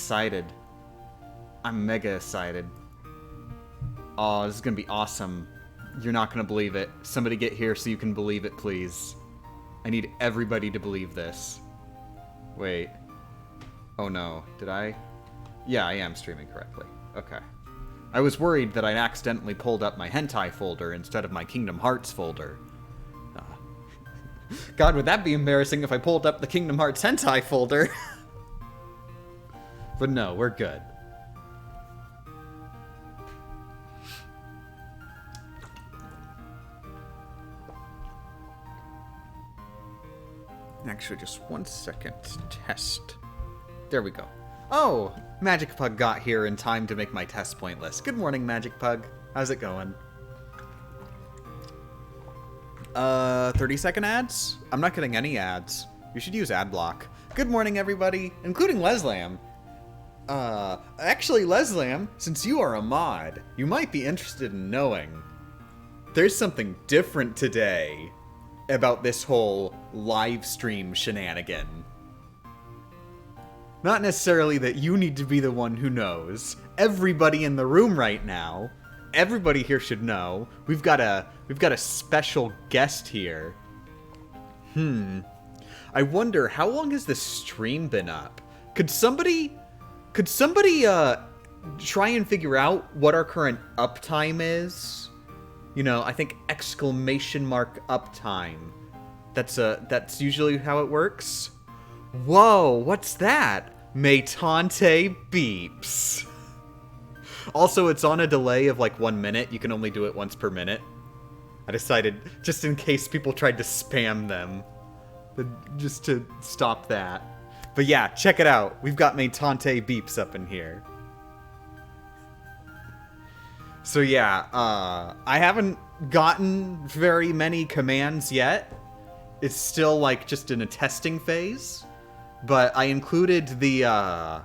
excited. I'm mega excited. Oh, this is gonna be awesome. You're not gonna believe it. Somebody get here so you can believe it, please. I need everybody to believe this. Wait. Oh no, did I? Yeah, I am streaming correctly. Okay. I was worried that I accidentally pulled up my hentai folder instead of my Kingdom Hearts folder. God, would that be embarrassing if I pulled up the Kingdom Hearts hentai folder? But no, we're good. Actually, just 1 second. Test. There we go. Oh, Magic Pug got here in time to make my test point list. Good morning, Magic Pug. How's it going? 30-second ads? I'm not getting any ads. You should use ad block. Good morning, everybody, including Leslam. Actually, Leslam, since you are a mod, you might be interested in knowing there's something different today about this whole live stream shenanigan. Not necessarily that you need to be the one who knows. Everybody in the room right now, everybody here should know. We've got a special guest here. I wonder, how long has this stream been up? Could somebody try and figure out what our current uptime is? You know, I think exclamation mark uptime. That's usually how it works. Whoa, what's that? Metante beeps. Also, it's on a delay of like 1 minute. You can only do it once per minute. I decided, just in case people tried to spam them, just to stop that. But yeah, check it out. We've got Metante beeps up in here. So yeah, I haven't gotten very many commands yet. It's still like just in a testing phase. But I included the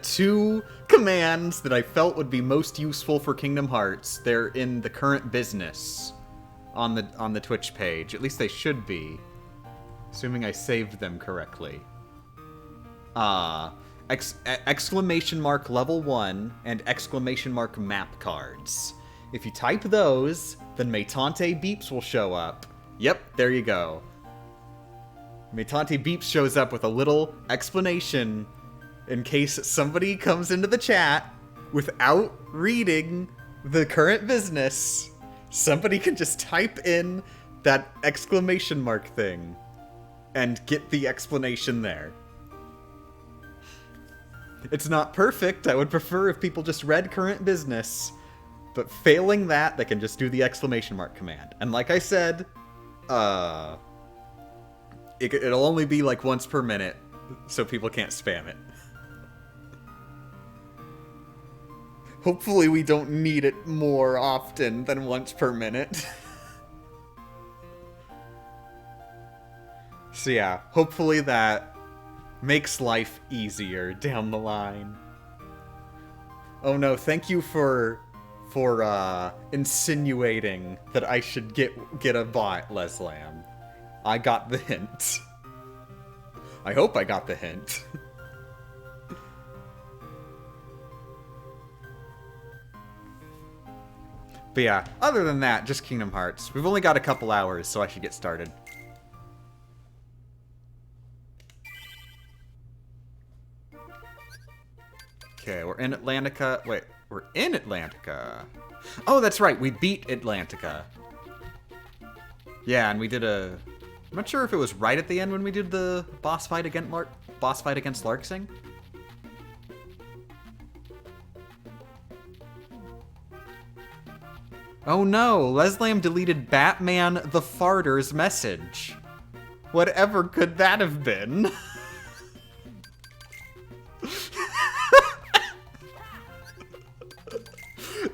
2 commands that I felt would be most useful for Kingdom Hearts. They're in the current business on the Twitch page. At least they should be, assuming I saved them correctly. Exclamation mark level 1 and exclamation mark map cards. If you type those, then Metante beeps will show up. Yep, there you go. Metante beeps shows up with a little explanation in case somebody comes into the chat without reading the current business. Somebody can just type in that exclamation mark thing and get the explanation there. It's not perfect. I would prefer if people just read current business. But failing that, they can just do the exclamation mark command. And like I said, it'll only be like once per minute, so people can't spam it. Hopefully we don't need it more often than once per minute. So yeah, hopefully that makes life easier down the line. Oh no, thank you for insinuating that I should get a bot, Leslam. I got the hint. I hope I got the hint. But yeah, other than that, just Kingdom Hearts. We've only got a couple hours, so I should get started. Okay, we're in Atlantica. Wait, we're in Atlantica. Oh, that's right, we beat Atlantica. Yeah, and we did a... I'm not sure if it was right at the end when we did the boss fight against Larksing. Oh no, Leslam deleted Batman the Farter's message. Whatever could that have been?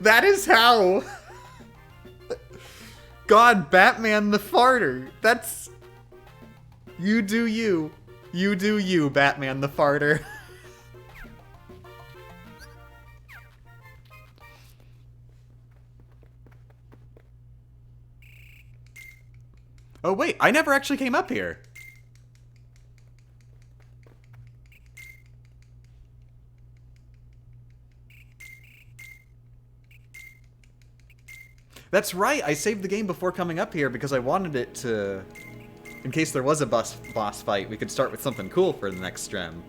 That is how... God, Batman the Farter. That's... You do you. You do you, Batman the Farter. Oh wait, I never actually came up here. That's right, I saved the game before coming up here because I wanted it to... In case there was a boss fight, we could start with something cool for the next Strem.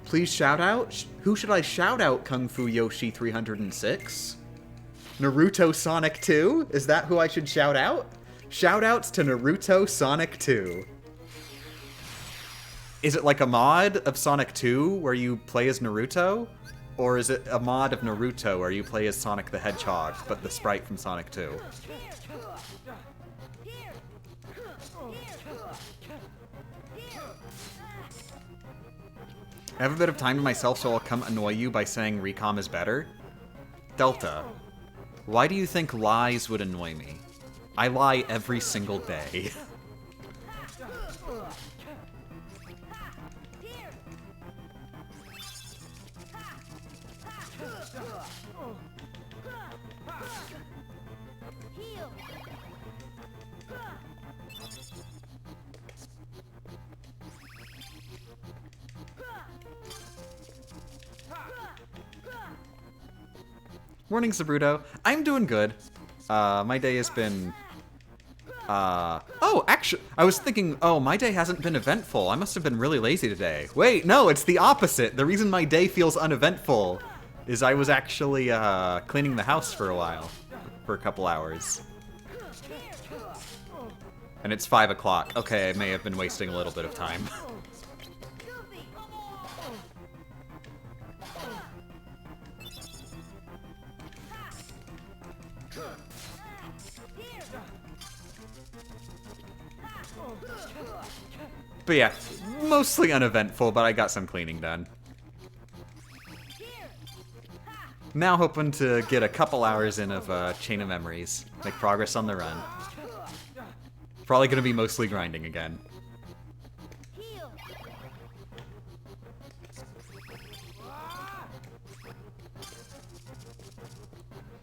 Please shout out? Who should I shout out, Kung Fu Yoshi 306? Naruto Sonic 2? Is that who I should shout out? Shoutouts to Naruto Sonic 2. Is it like a mod of Sonic 2 where you play as Naruto? Or is it a mod of Naruto where you play as Sonic the Hedgehog, but the sprite from Sonic 2? I have a bit of time to myself, so I'll come annoy you by saying Recom is better. Delta, why do you think lies would annoy me? I lie every single day. Morning, Sabruto. I'm doing good. My day has been... Oh, actually, I was thinking, oh, my day hasn't been eventful. I must have been really lazy today. Wait, no, it's the opposite. The reason my day feels uneventful is I was actually, cleaning the house for a while. For a couple hours. And it's 5 o'clock. Okay, I may have been wasting a little bit of time. But yeah, mostly uneventful, but I got some cleaning done. Now hoping to get a couple hours in of Chain of Memories. Make progress on the run. Probably gonna be mostly grinding again.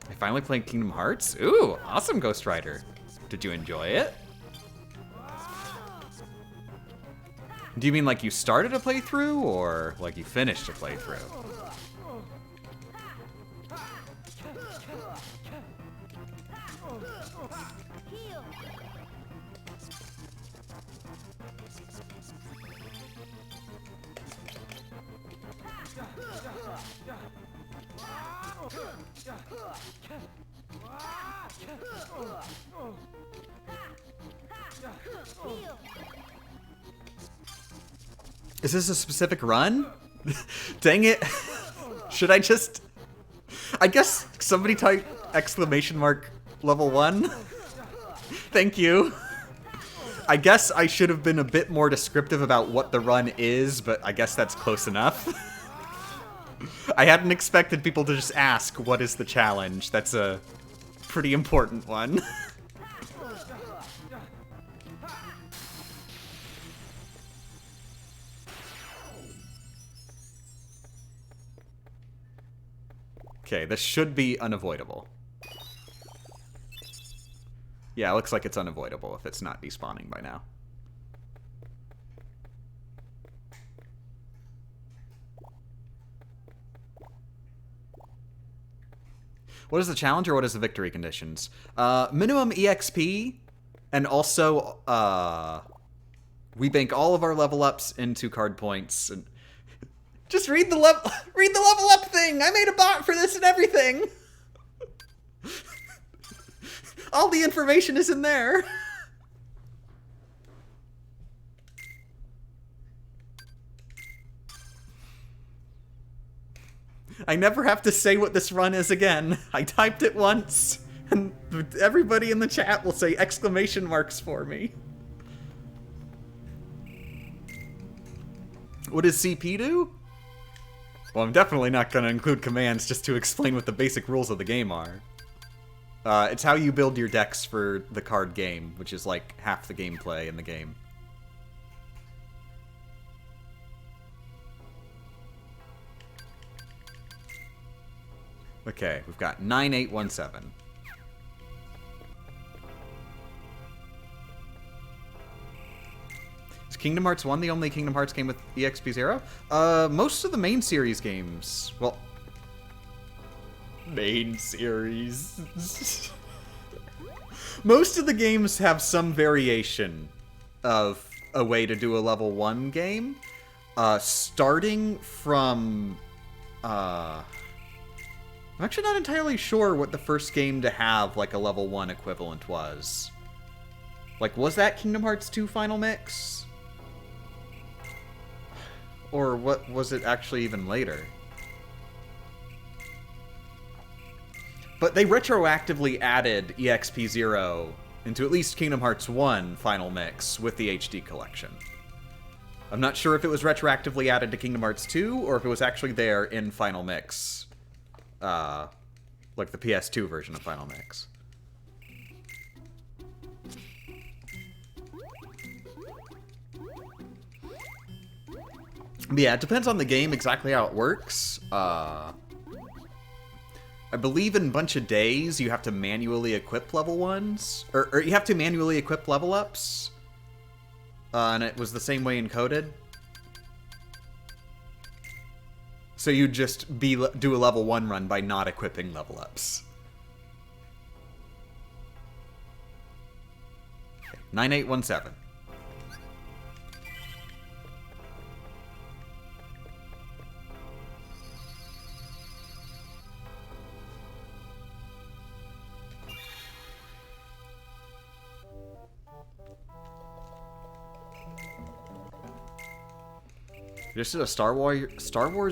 I finally played Kingdom Hearts? Ooh, awesome, Ghost Rider. Did you enjoy it? Do you mean like you started a playthrough, or like you finished a playthrough? Is this a specific run? Dang it. Should I just... I guess somebody type exclamation mark level 1? Thank you. I guess I should have been a bit more descriptive about what the run is, but I guess that's close enough. I hadn't expected people to just ask, what is the challenge? That's a pretty important one. Okay, this should be unavoidable. Yeah, it looks like it's unavoidable if it's not despawning by now. What is the challenge or what is the victory conditions? Minimum EXP, and also, we bank all of our level ups into card points. And just read the level up thing! I made a bot for this and everything! All the information is in there. I never have to say what this run is again. I typed it once, and everybody in the chat will say exclamation marks for me. What does CP do? Well, I'm definitely not going to include commands just to explain what the basic rules of the game are. It's how you build your decks for the card game, which is like half the gameplay in the game. Okay, we've got 9817. Is Kingdom Hearts 1 the only Kingdom Hearts game with EXP 0? Most of the main series games... Well... Main series... Most of the games have some variation of a way to do a level 1 game. Starting from... I'm actually not entirely sure what the first game to have, like, a level 1 equivalent was. Like, was that Kingdom Hearts 2 Final Mix? Or what was it actually even later? But they retroactively added EXP 0 into at least Kingdom Hearts 1 Final Mix with the HD collection. I'm not sure if it was retroactively added to Kingdom Hearts 2 or if it was actually there in Final Mix. Like the PS2 version of Final Mix. But yeah, it depends on the game exactly how it works. I believe in a bunch of days you have to manually equip level 1s. Or you have to manually equip level ups. And it was the same way in Coded. So you just do a level 1 run by not equipping level ups. Okay, 9817. Just did a Star Wars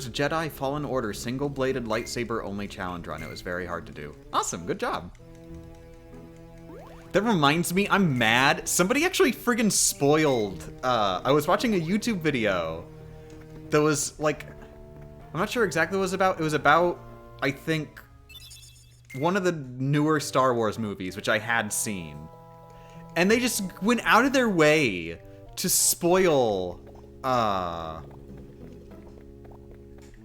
Jedi Fallen Order single-bladed lightsaber only challenge run. It was very hard to do. Awesome, good job. That reminds me, I'm mad. Somebody actually friggin' spoiled. I was watching a YouTube video that was like, I'm not sure exactly what it was about. It was about, I think, one of the newer Star Wars movies, which I had seen. And they just went out of their way to spoil,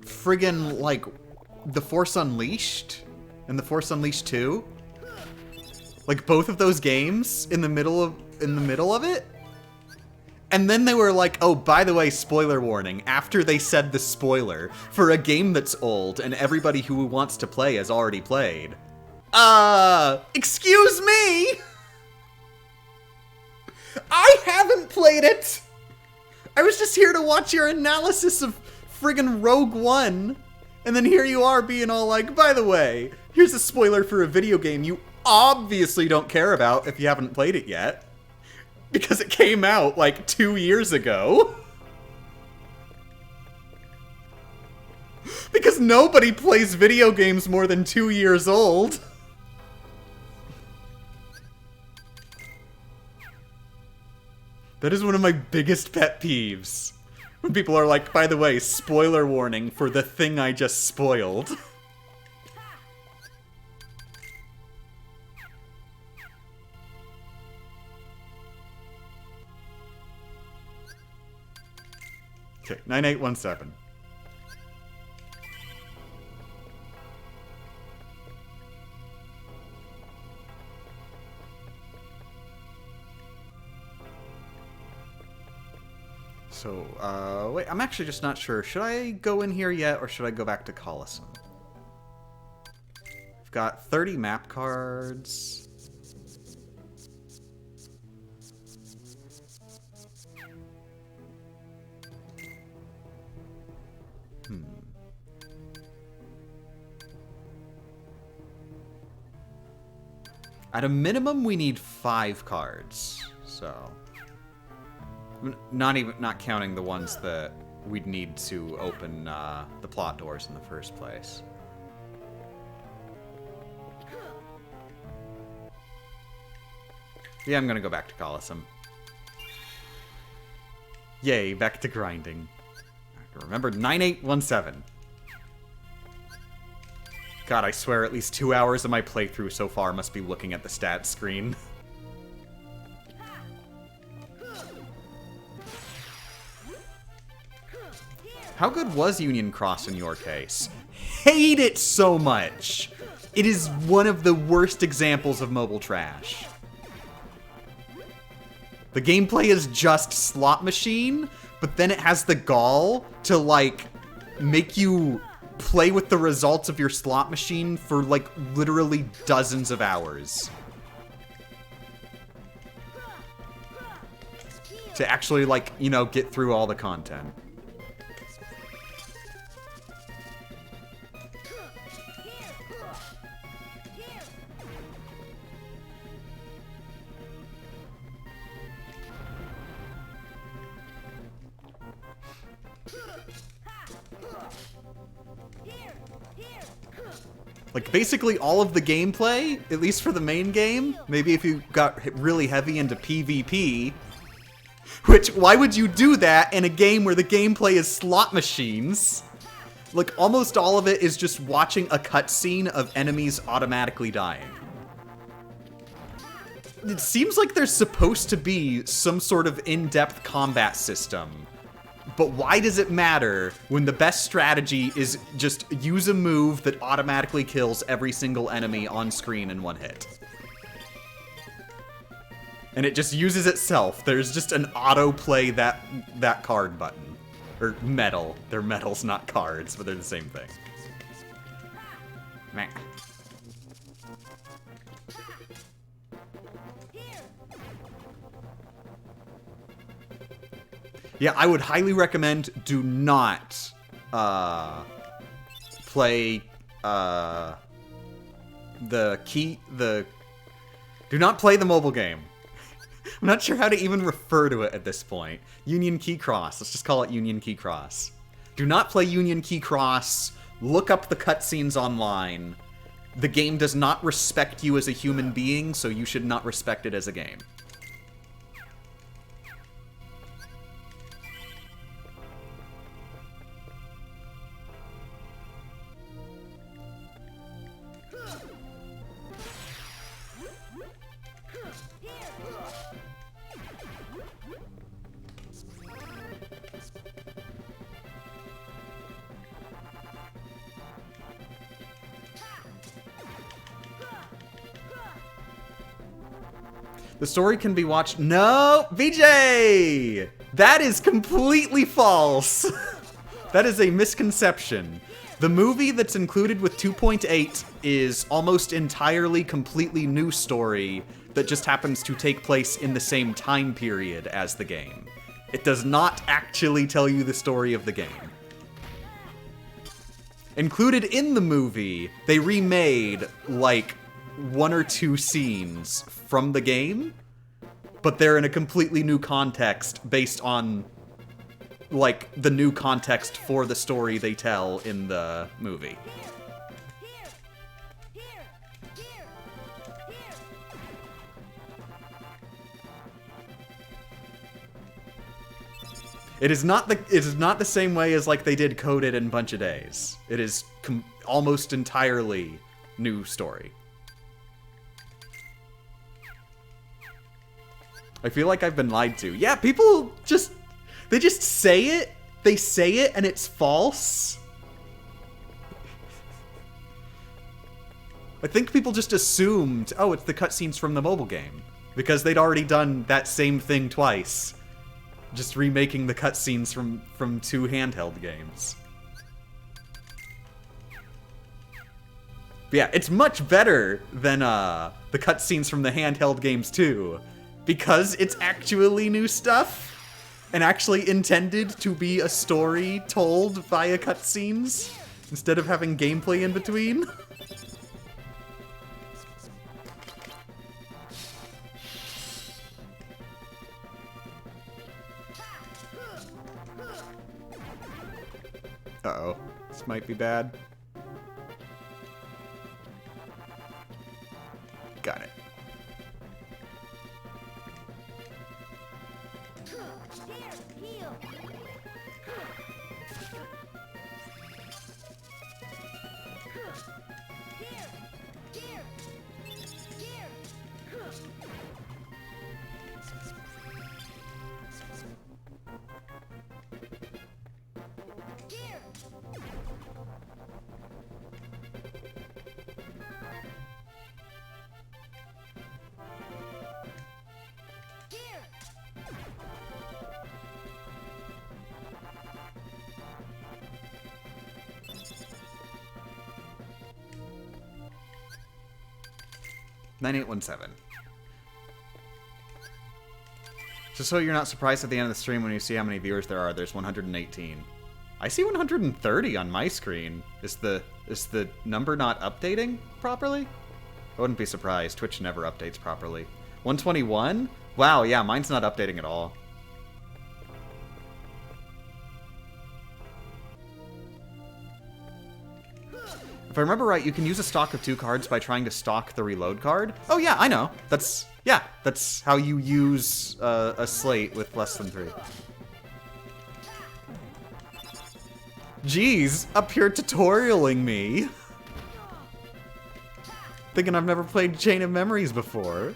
friggin' like The Force Unleashed and The Force Unleashed 2, like both of those games in the middle of it. And then they were like, oh, by the way, spoiler warning, after they said the spoiler for a game that's old and everybody who wants to play has already played. Excuse me? I haven't played it. I was just here to watch your analysis of friggin' Rogue One, and then here you are being all like, by the way, here's a spoiler for a video game you obviously don't care about if you haven't played it yet, because it came out like 2 years ago. Because nobody plays video games more than 2 years old. That is one of my biggest pet peeves. When people are like, by the way, spoiler warning for the thing I just spoiled. Okay, 9817. So, wait, I'm actually just not sure. Should I go in here yet, or should I go back to Coliseum? I've got 30 map cards. At a minimum, we need 5 cards, so... Not counting the ones that we'd need to open the plot doors in the first place. Yeah, I'm gonna go back to Coliseum. Yay, back to grinding. Remember, 9817. God, I swear at least 2 hours of my playthrough so far must be looking at the stats screen. How good was Union Cross in your case? Hate it so much! It is one of the worst examples of mobile trash. The gameplay is just slot machine, but then it has the gall to, like, make you play with the results of your slot machine for, like, literally dozens of hours. To actually, like, you know, get through all the content. Like, basically all of the gameplay, at least for the main game, maybe if you got really heavy into PvP, which, why would you do that in a game where the gameplay is slot machines? Like, almost all of it is just watching a cutscene of enemies automatically dying. It seems like there's supposed to be some sort of in-depth combat system. But why does it matter when the best strategy is just use a move that automatically kills every single enemy on screen in one hit? And it just uses itself. There's just an auto-play that card button. Or medal. They're medals, not cards, but they're the same thing. Meh. Yeah, I would highly recommend do not play do not play the mobile game. I'm not sure how to even refer to it at this point. Union Key Cross. Let's just call it Union Key Cross. Do not play Union Key Cross. Look up the cutscenes online. The game does not respect you as a human being, so you should not respect it as a game. The story can be watched. No, VJ! That is completely false. That is a misconception. The movie that's included with 2.8 is almost entirely completely new story that just happens to take place in the same time period as the game. It does not actually tell you the story of the game. Included in the movie, they remade, like, one or two scenes from the game, but they're in a completely new context based on, like, the new context for the story they tell in the movie. It is not the same way as, like, they did Coded in Bunch of Days. It is almost entirely new story. I feel like I've been lied to. Yeah, people they just say it. They say it and it's false. I think people just assumed, oh, it's the cutscenes from the mobile game. Because they'd already done that same thing twice. Just remaking the cutscenes from two handheld games. But yeah, it's much better than the cutscenes from the handheld games too. Because it's actually new stuff, and actually intended to be a story told via cutscenes, instead of having gameplay in between. Uh-oh. This might be bad. Got it. 9817. Just so you're not surprised at the end of the stream when you see how many viewers there are, there's 118. I see 130 on my screen. Is the number not updating properly? I wouldn't be surprised. Twitch never updates properly. 121? Wow, yeah, mine's not updating at all. If I remember right, you can use a stock of 2 cards by trying to stock the reload card. Oh yeah, I know. That's how you use a slate with less than 3. Jeez, up here tutorialing me. Thinking I've never played Chain of Memories before.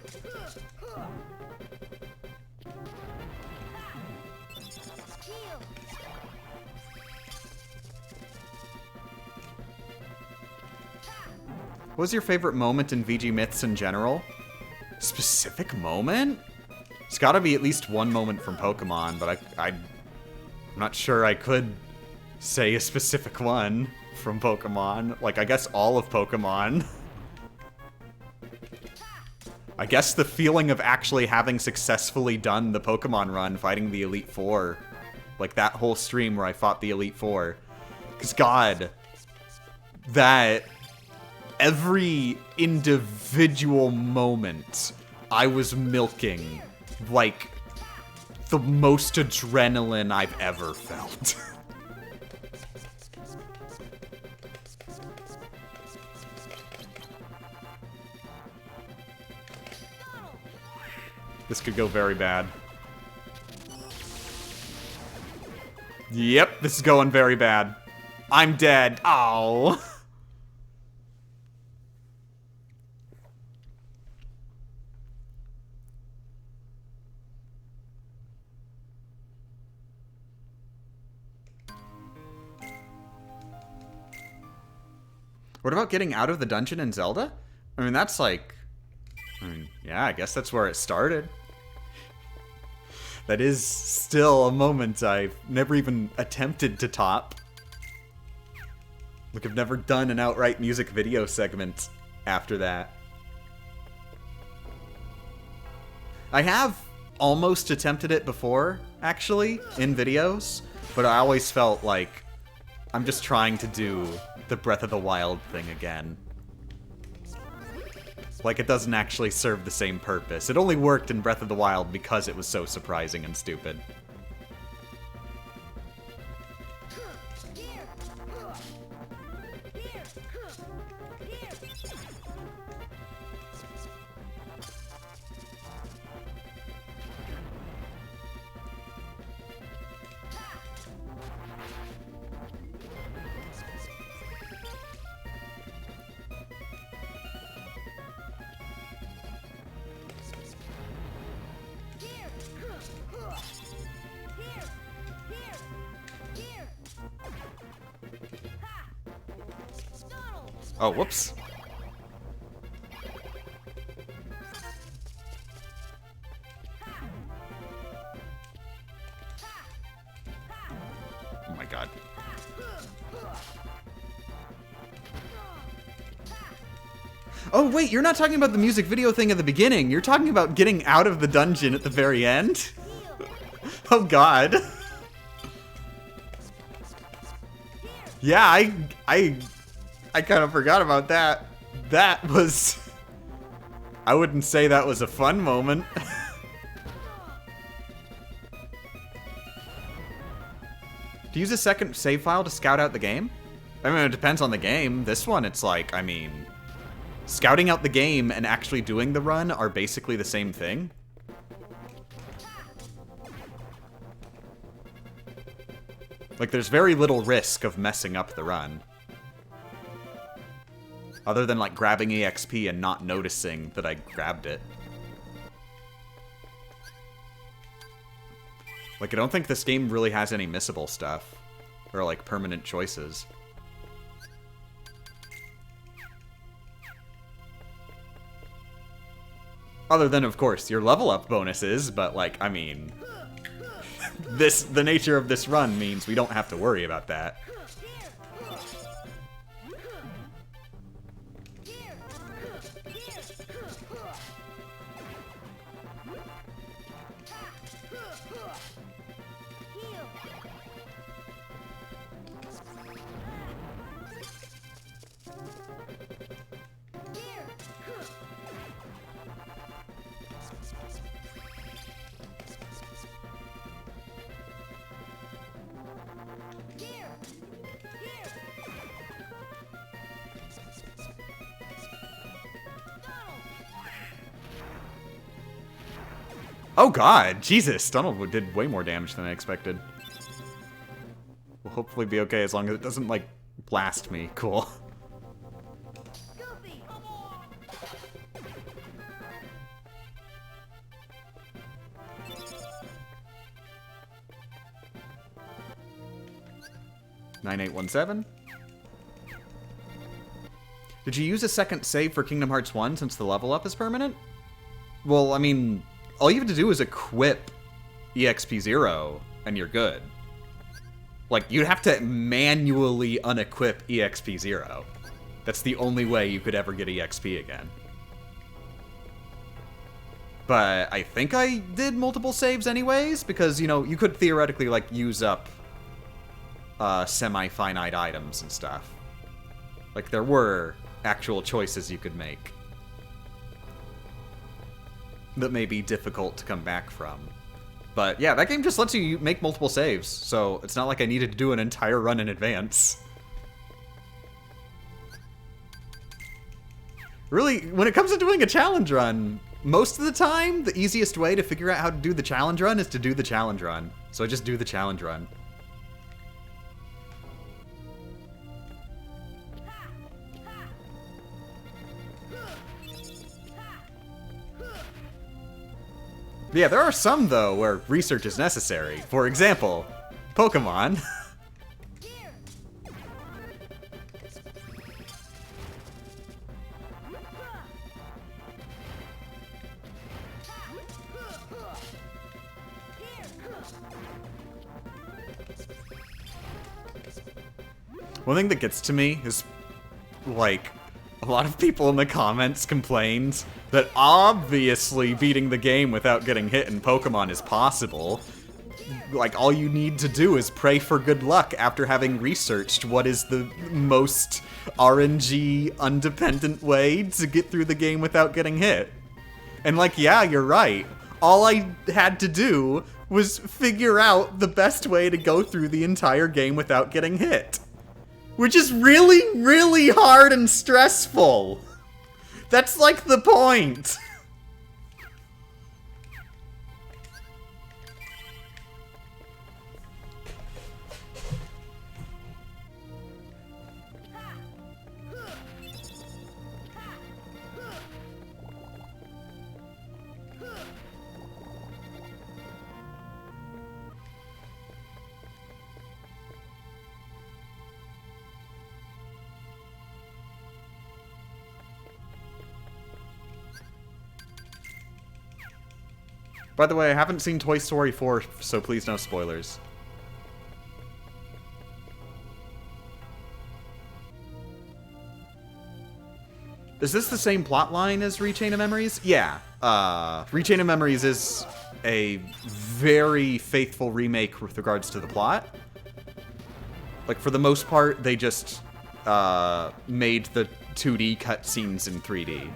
What was your favorite moment in VG Myths in general? Specific moment? It's gotta be at least one moment from Pokemon, but I'm not sure I could say a specific one from Pokemon. Like, I guess all of Pokemon. I guess the feeling of actually having successfully done the Pokemon run fighting the Elite Four. Like, that whole stream where I fought the Elite Four. Because, God, that... every individual moment I was milking like the most adrenaline I've ever felt. This could go very bad. Yep, this is going very bad. I'm dead. Oh. What about getting out of the dungeon in Zelda? I mean, that's like... yeah, I guess that's where it started. That is still a moment I've never even attempted to top. Like, I've never done an outright music video segment after that. I have almost attempted it before, actually, in videos, but I always felt like I'm just trying to do the Breath of the Wild thing again. Like, it doesn't actually serve the same purpose. It only worked in Breath of the Wild because it was so surprising and stupid. Oh, whoops. Oh my god. Oh wait, you're not talking about the music video thing at the beginning. You're talking about getting out of the dungeon at the very end? Oh god. Yeah, I kind of forgot about that. That was... I wouldn't say that was a fun moment. To use a second save file to scout out the game? I mean, it depends on the game. This one, it's like, I mean... scouting out the game and actually doing the run are basically the same thing. Like, there's very little risk of messing up the run. Other than, like, grabbing EXP and not noticing that I grabbed it. Like, I don't think this game really has any missable stuff. Or, like, permanent choices. Other than, of course, your level up bonuses, but, like, I mean... the nature of this run means we don't have to worry about that. Oh god, Jesus, Donald did way more damage than I expected. We'll hopefully be okay as long as it doesn't, like, blast me. Cool. Goofy, come on. 9817. Did you use a second save for Kingdom Hearts 1 since the level up is permanent? Well, I mean, all you have to do is equip EXP 0 and you're good. Like, you'd have to manually unequip EXP 0. That's the only way you could ever get EXP again. But I think I did multiple saves anyways, because, you know, you could theoretically, like, use up semi-finite items and stuff. Like, there were actual choices you could make that may be difficult to come back from. But yeah, that game just lets you make multiple saves, so it's not like I needed to do an entire run in advance. Really, when it comes to doing a challenge run, most of the time, the easiest way to figure out how to do the challenge run is to do the challenge run. So I just do the challenge run. Yeah, there are some, though, where research is necessary. For example, Pokemon. One thing that gets to me is, like, a lot of people in the comments complained that obviously beating the game without getting hit in Pokemon is possible. Like, all you need to do is pray for good luck after having researched what is the most RNG undependent way to get through the game without getting hit. And like, yeah, you're right. All I had to do was figure out the best way to go through the entire game without getting hit. Which is really, really hard and stressful. That's like the point. By the way, I haven't seen Toy Story 4, so please no spoilers. Is this the same plotline as Rechain of Memories? Yeah. Rechain of Memories is a very faithful remake with regards to the plot. Like, for the most part, they just made the 2D cutscenes in 3D.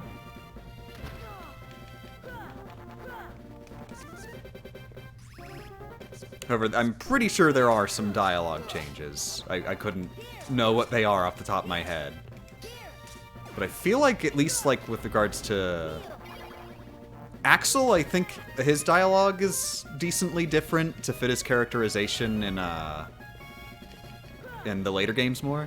However, I'm pretty sure there are some dialogue changes. I couldn't know what they are off the top of my head. But I feel like, at least like with regards to Axel, I think his dialogue is decently different to fit his characterization in the later games more.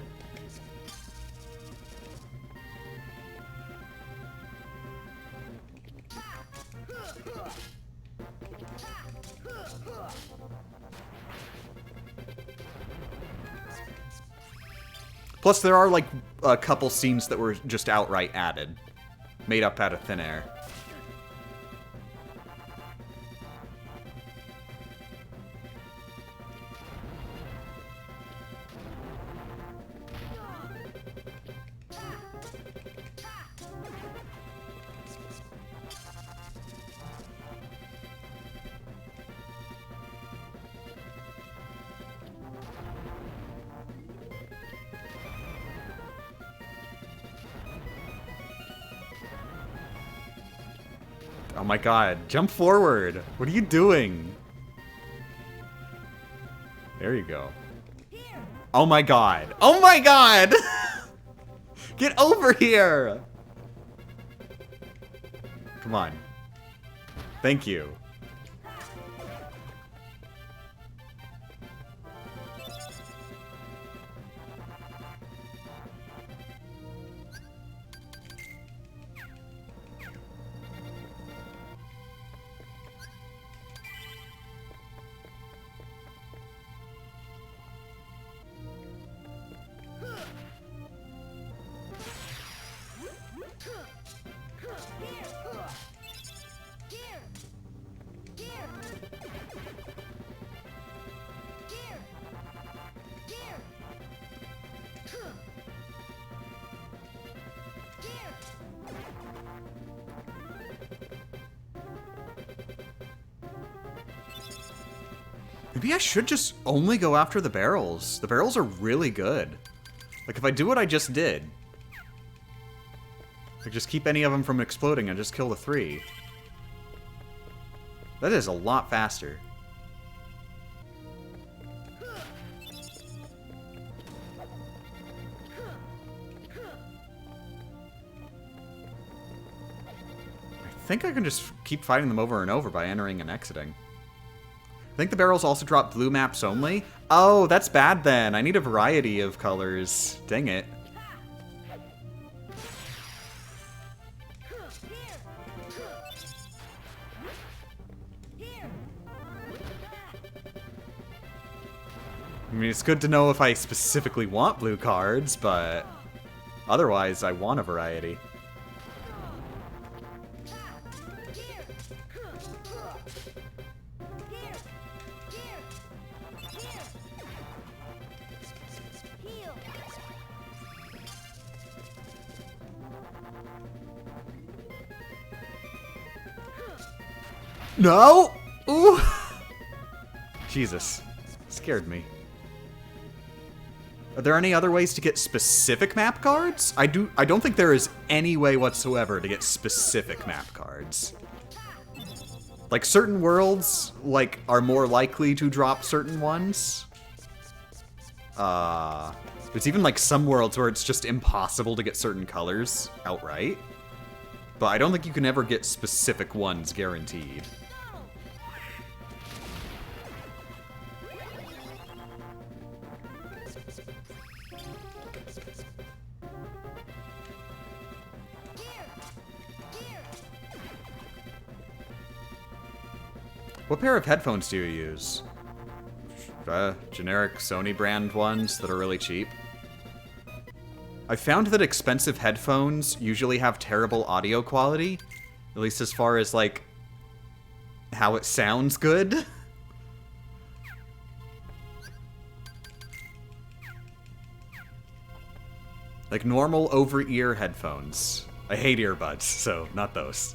Plus, there are, like, a couple scenes that were just outright added. Made up out of thin air. Oh my god, jump forward! What are you doing? There you go. Oh my god. Oh my god! Get over here! Come on. Thank you. Maybe I should just only go after the barrels. The barrels are really good. Like, if I do what I just did, like, just keep any of them from exploding and just kill the 3. That is a lot faster. I think I can just keep fighting them over and over by entering and exiting. I think the barrels also drop blue maps only. Oh, that's bad then. I need a variety of colors. Dang it. I mean, it's good to know if I specifically want blue cards, but otherwise I want a variety. No! Ooh! Jesus. Scared me. Are there any other ways to get specific map cards? I don't think there is any way whatsoever to get specific map cards. Like, certain worlds, like, are more likely to drop certain ones. There's even, like, some worlds where it's just impossible to get certain colors outright. But I don't think you can ever get specific ones guaranteed. What pair of headphones do you use? Generic Sony brand ones that are really cheap. I found that expensive headphones usually have terrible audio quality, at least as far as, like, how it sounds good. Like normal over-ear headphones. I hate earbuds, so not those.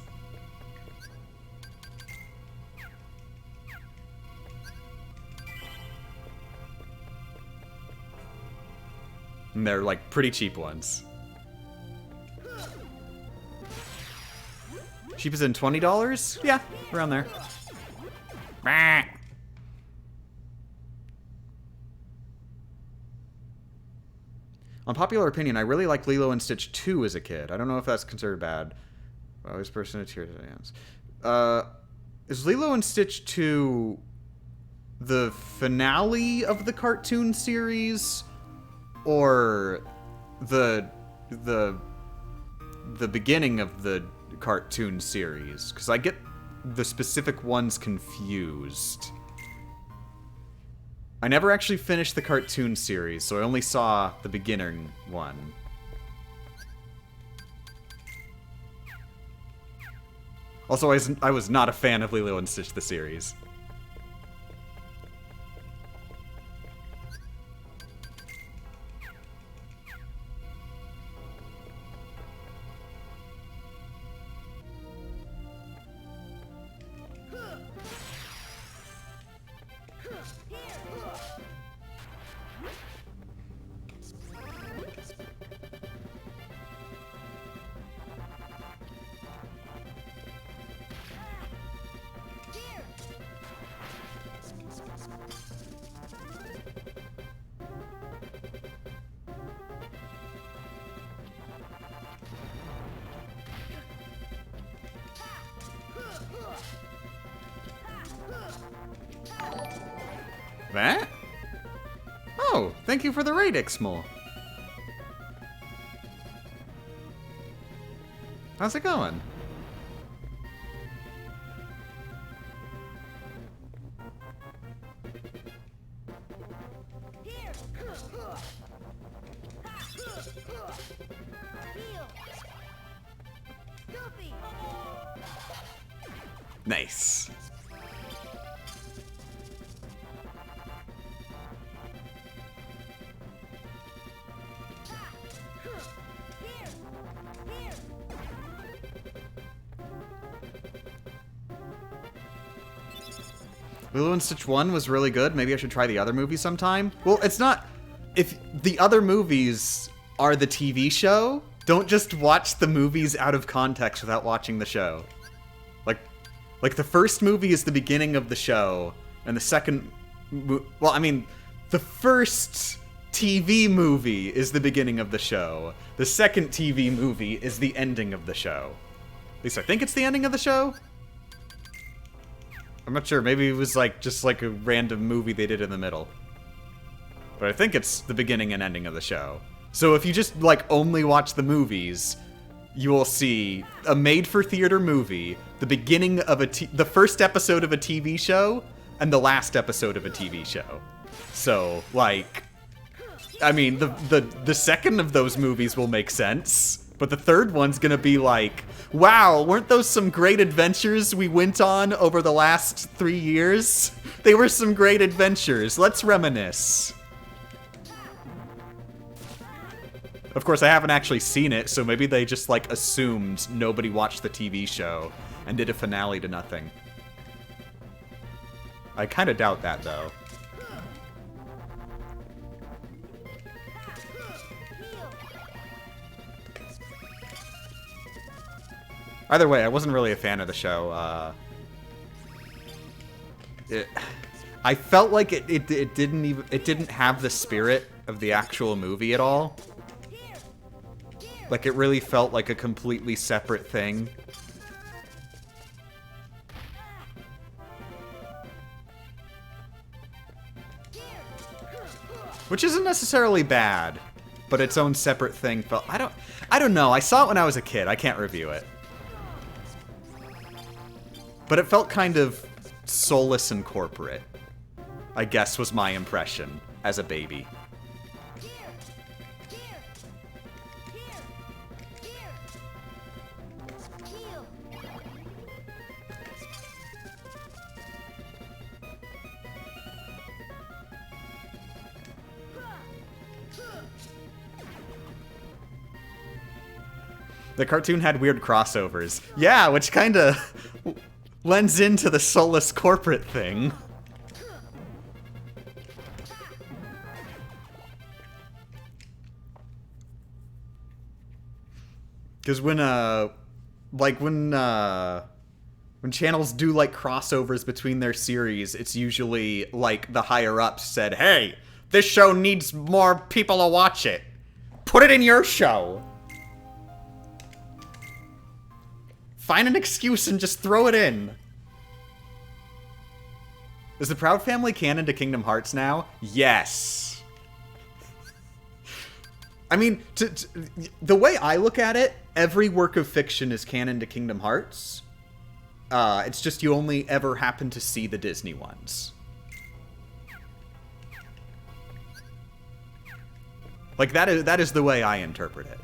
And they're, like, pretty cheap ones. Cheap as in $20? Yeah, around there. Unpopular opinion, I really liked Lilo and Stitch 2 as a kid. I don't know if that's considered bad. I was person to tears at hands. Is Lilo and Stitch 2 the finale of the cartoon series? Or the beginning of the cartoon series? Because I get the specific ones confused. I never actually finished the cartoon series, so I only saw the beginning one. Also, I was not a fan of Lilo and Stitch the series. That? Oh, thank you for the raid, Ixmal. How's it going? Nice. Lilo and Stitch 1 was really good. Maybe I should try the other movie sometime. Well, it's not... If the other movies are the TV show, don't just watch the movies out of context without watching the show. Like the first movie is the beginning of the show, and the second... Well, I mean, the first TV movie is the beginning of the show. The second TV movie is the ending of the show. At least I think it's the ending of the show? I'm not sure. Maybe it was like just like a random movie they did in the middle. But I think it's the beginning and ending of the show. So if you just like only watch the movies, you will see a made-for-theater movie, the beginning of the first episode of a TV show, and the last episode of a TV show. So, like, I mean, the second of those movies will make sense, but the third one's gonna be like, wow, weren't those some great adventures we went on over the last 3 years? They were some great adventures. Let's reminisce. Of course, I haven't actually seen it, so maybe they just, like, assumed nobody watched the TV show and did a finale to nothing. I kind of doubt that, though. Either way, I wasn't really a fan of the show. I felt like it didn't have the spirit of the actual movie at all. Like, it really felt like a completely separate thing. Which isn't necessarily bad, but its own separate thing felt... I don't know. I saw it when I was a kid. I can't review it. But it felt kind of soulless and corporate, I guess, was my impression as a baby. The cartoon had weird crossovers. Yeah, which kind of lends into the soulless corporate thing. Because when channels do, like, crossovers between their series, it's usually, like, the higher-ups said, hey, this show needs more people to watch it. Put it in your show. Find an excuse and just throw it in. Is the Proud Family canon to Kingdom Hearts now? Yes. I mean, the way I look at it, every work of fiction is canon to Kingdom Hearts. It's just you only ever happen to see the Disney ones. Like, that is the way I interpret it.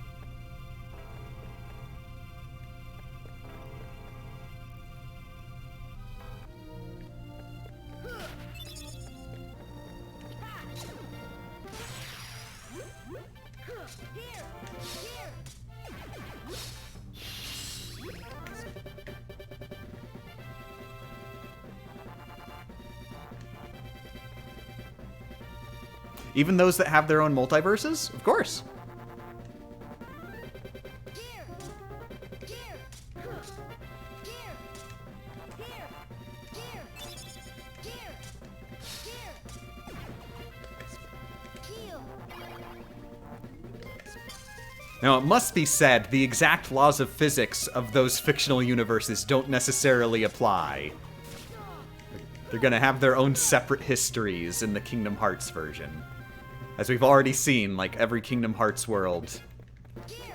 Even those that have their own multiverses? Of course. Now, it must be said, the exact laws of physics of those fictional universes don't necessarily apply. They're gonna have their own separate histories in the Kingdom Hearts version. As we've already seen, like, every Kingdom Hearts world,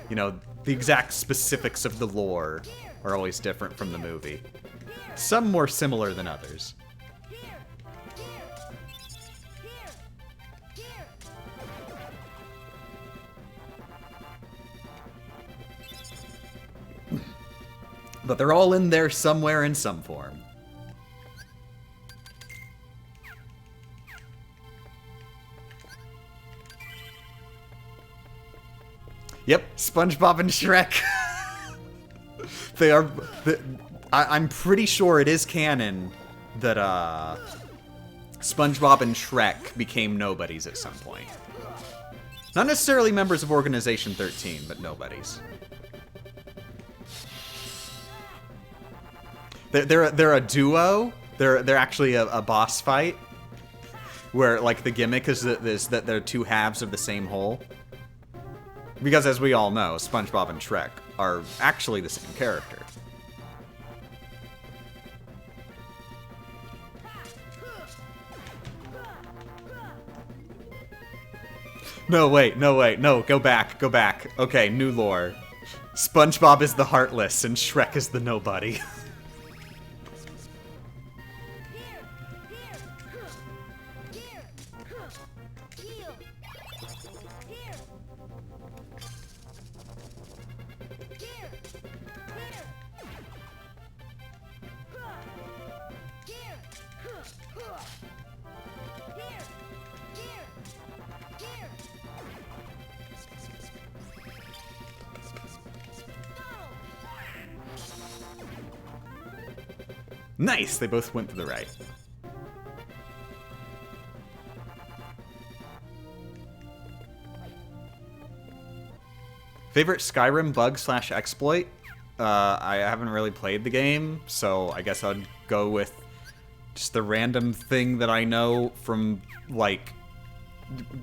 you know, the exact specifics of the lore are always different from the movie. Some more similar than others. But they're all in there somewhere in some form. Yep, SpongeBob and Shrek. They are... I'm pretty sure it is canon that SpongeBob and Shrek became nobodies at some point. Not necessarily members of Organization 13, but nobodies. They're a duo. They're actually a boss fight, where like the gimmick is that they're two halves of the same whole. Because as we all know, SpongeBob and Shrek are actually the same character. No, wait, no, go back. Okay, new lore. SpongeBob is the Heartless and Shrek is the Nobody. Nice! They both went to the right. Favorite Skyrim bug / exploit? I haven't really played the game, so I guess I'd go with just the random thing that I know from, like,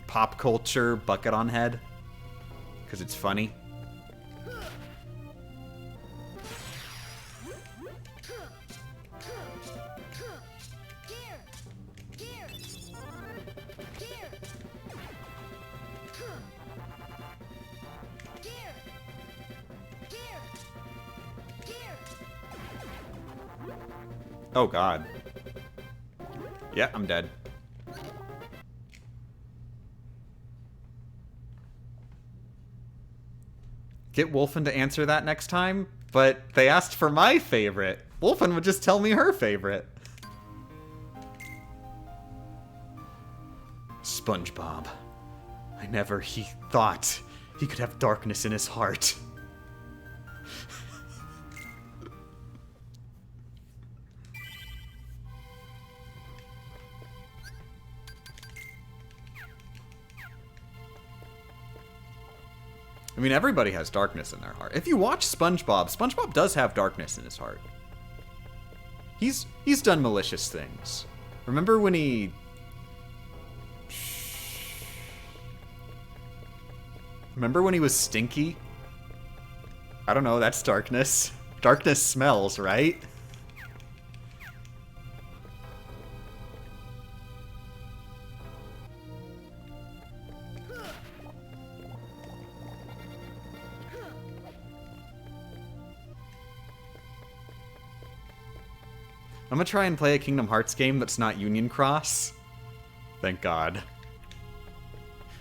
pop culture, bucket on head. Because it's funny. Oh god. Yeah, I'm dead. Get Wolfen to answer that next time, but they asked for my favorite. Wolfen would just tell me her favorite. SpongeBob. He thought he could have darkness in his heart. I mean, everybody has darkness in their heart. If you watch SpongeBob, SpongeBob does have darkness in his heart. He's done malicious things. Remember when he... Remember when he was stinky? I don't know, that's darkness. Darkness smells, right? I'm gonna try and play a Kingdom Hearts game that's not Union Cross. Thank God.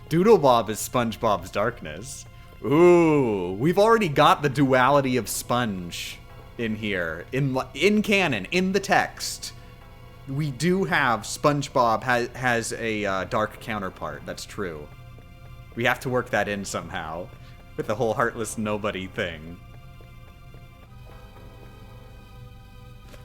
Doodlebob is SpongeBob's darkness. Ooh, we've already got the duality of Sponge in here. In canon, in the text. We do have SpongeBob has a dark counterpart. That's true. We have to work that in somehow. With the whole Heartless Nobody thing.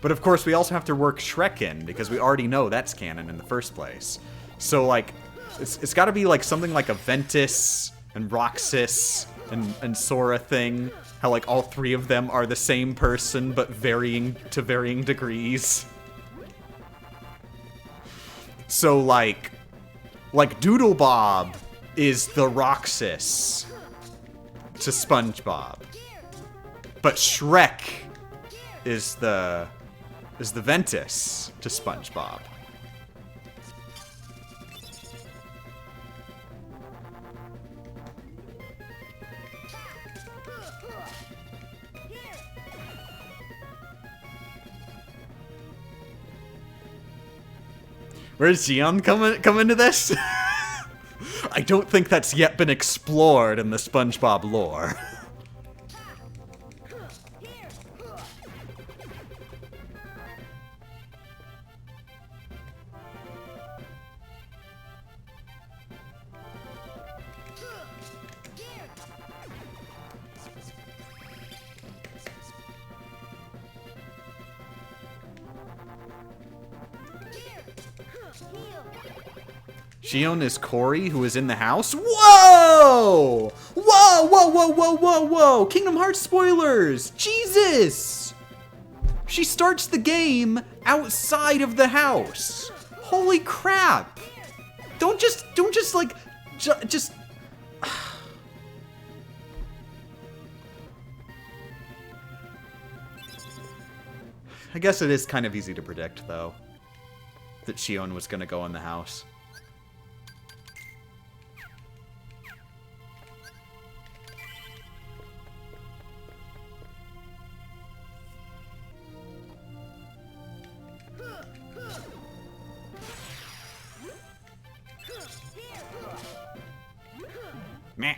But of course, we also have to work Shrek in, because we already know that's canon in the first place. So, like, it's got to be like something like a Ventus and Roxas and Sora thing. How, like, all three of them are the same person, but varying degrees. So, like Doodlebob is the Roxas to SpongeBob. But Shrek is the Ventus to SpongeBob. Where's Gion come into this? I don't think that's yet been explored in the SpongeBob lore. Shion is Corey, who is in the house. Whoa! Whoa, whoa, whoa, whoa, whoa, whoa! Kingdom Hearts spoilers! Jesus! She starts the game outside of the house. Holy crap! Don't just like, just... I guess it is kind of easy to predict, though, that Shion was gonna go in the house. Meh.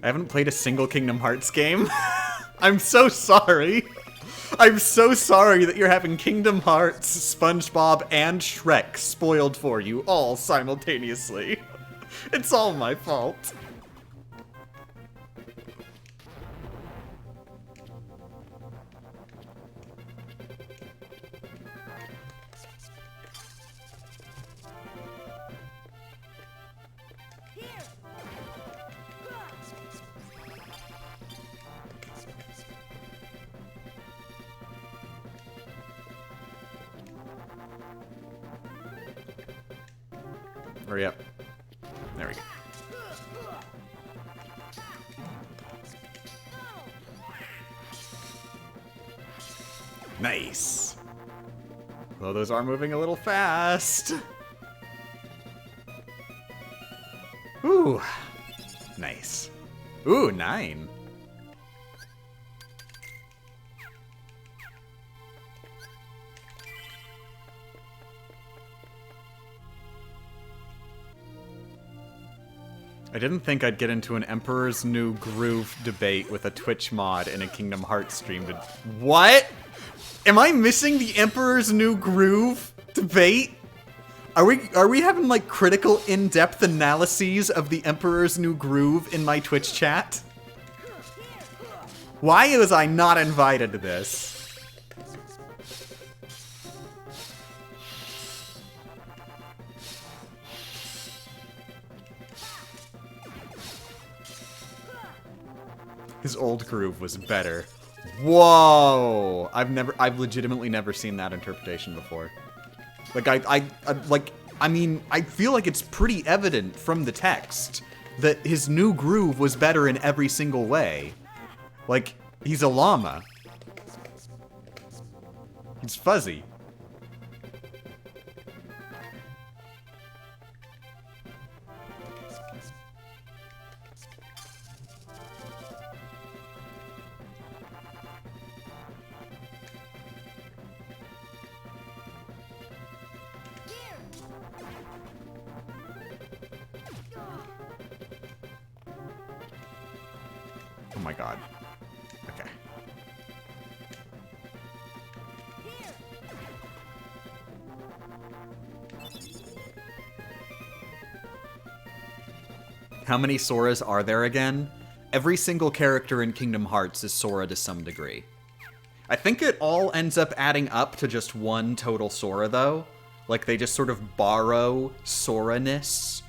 I haven't played a single Kingdom Hearts game. I'm so sorry. I'm so sorry that you're having Kingdom Hearts, SpongeBob, and Shrek spoiled for you all simultaneously. It's all my fault. Hurry up. There we go. Nice. Though those are moving a little fast. Ooh. Nice. Ooh, 9. I didn't think I'd get into an Emperor's New Groove debate with a Twitch mod in a Kingdom Hearts stream. What? Am I missing the Emperor's New Groove debate? Are we having like critical in-depth analyses of the Emperor's New Groove in my Twitch chat? Why was I not invited to this? His old groove was better. Whoa! I've legitimately never seen that interpretation before. Like, I mean, I feel like it's pretty evident from the text that his new groove was better in every single way. Like, he's a llama. He's fuzzy. Oh my god. Okay. How many Soras are there again? Every single character in Kingdom Hearts is Sora to some degree. I think it all ends up adding up to just one total Sora, though. Like, they just sort of borrow Sora-ness.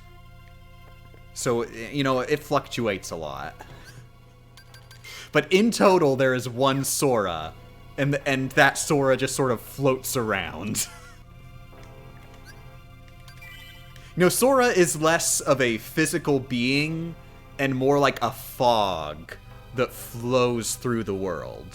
So, you know, it fluctuates a lot. But in total, there is one Sora, and that Sora just sort of floats around. You know, Sora is less of a physical being and more like a fog that flows through the world.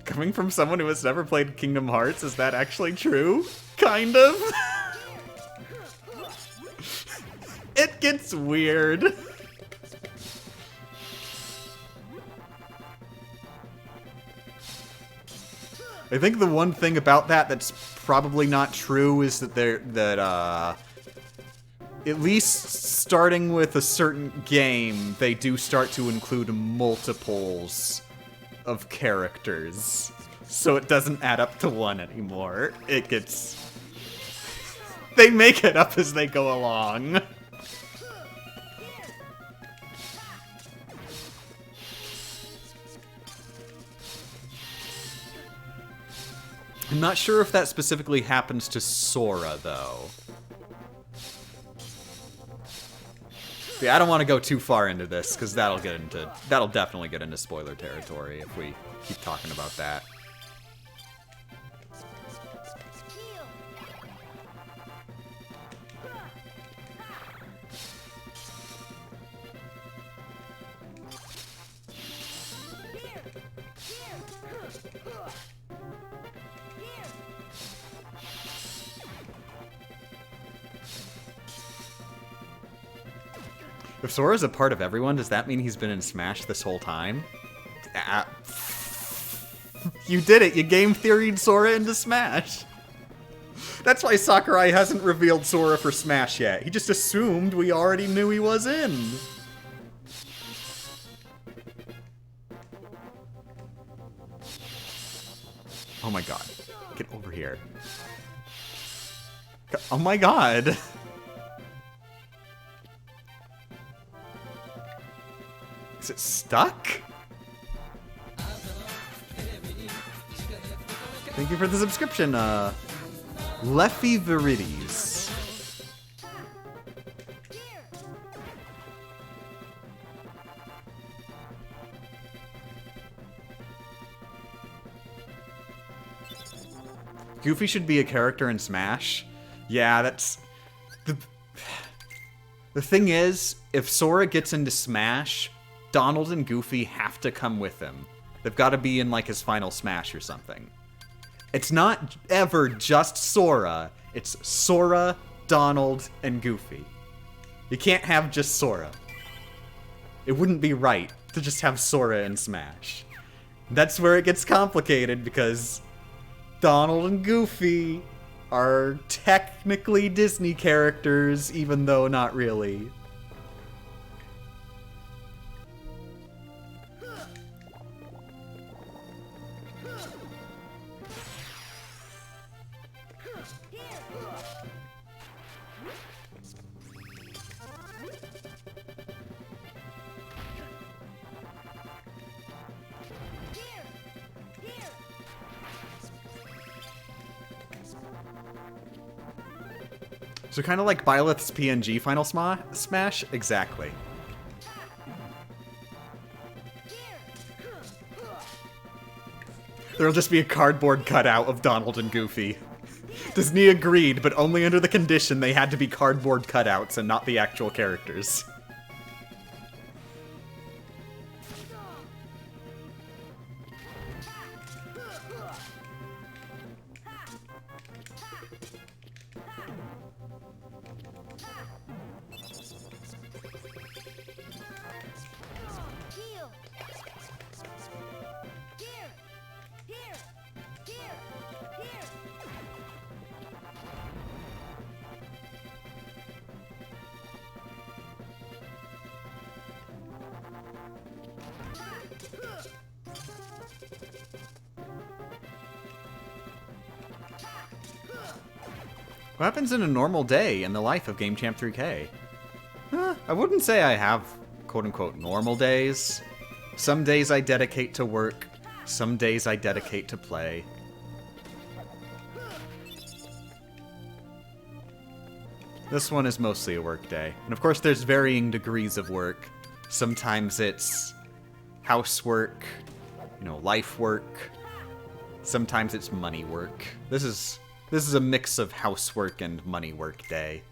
Coming from someone who has never played Kingdom Hearts, is that actually true? Kind of. It gets weird. I think the one thing about that that's probably not true is that at least starting with a certain game, they do start to include multiples of characters. So it doesn't add up to one anymore. It gets... They make it up as they go along. I'm not sure if that specifically happens to Sora, though. Yeah, I don't want to go too far into this, because that'll definitely get into spoiler territory if we keep talking about that. If Sora's a part of everyone, does that mean he's been in Smash this whole time? You did it! You game theoried Sora into Smash! That's why Sakurai hasn't revealed Sora for Smash yet. He just assumed we already knew he was in. Oh my god. Get over here. Oh my god! Is it stuck? Thank you for the subscription, Leffy Virides. Goofy should be a character in Smash. Yeah, that's... The thing is, if Sora gets into Smash, Donald and Goofy have to come with him. They've got to be in, like, his final Smash or something. It's not ever just Sora. It's Sora, Donald, and Goofy. You can't have just Sora. It wouldn't be right to just have Sora in Smash. That's where it gets complicated, because Donald and Goofy are technically Disney characters, even though not really. So kind of like Byleth's PNG Final Smash? Exactly. There'll just be a cardboard cutout of Donald and Goofy. Disney agreed, but only under the condition they had to be cardboard cutouts and not the actual characters. What happens in a normal day in the life of Game Champ 3K? I wouldn't say I have quote-unquote normal days. Some days I dedicate to work, some days I dedicate to play. This one is mostly a work day. And of course there's varying degrees of work. Sometimes it's housework, life work. Sometimes it's money work. This is a mix of housework and money work day.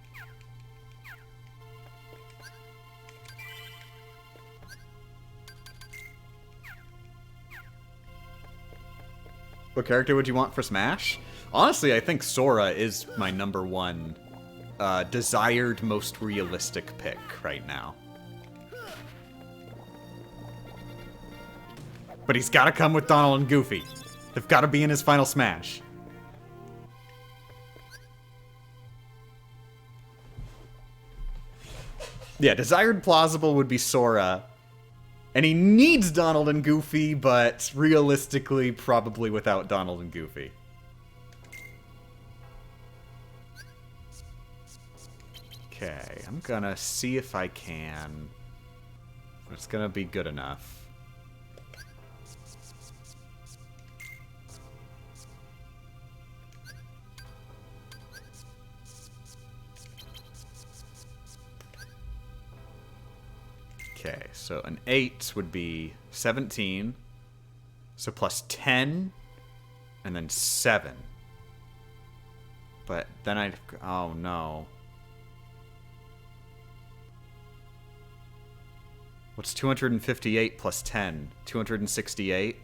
What character would you want for Smash? Honestly, I think Sora is my #1 desired, most realistic pick right now. But he's gotta come with Donald and Goofy. They've got to be in his final smash. Yeah, Desired Plausible would be Sora. And he needs Donald and Goofy, but realistically, probably without Donald and Goofy. Okay, I'm gonna see if I can. It's gonna be good enough. Okay, so an 8 would be 17. So plus 10, and then 7. But then I'd... Oh, no. What's 258 plus 10? 268?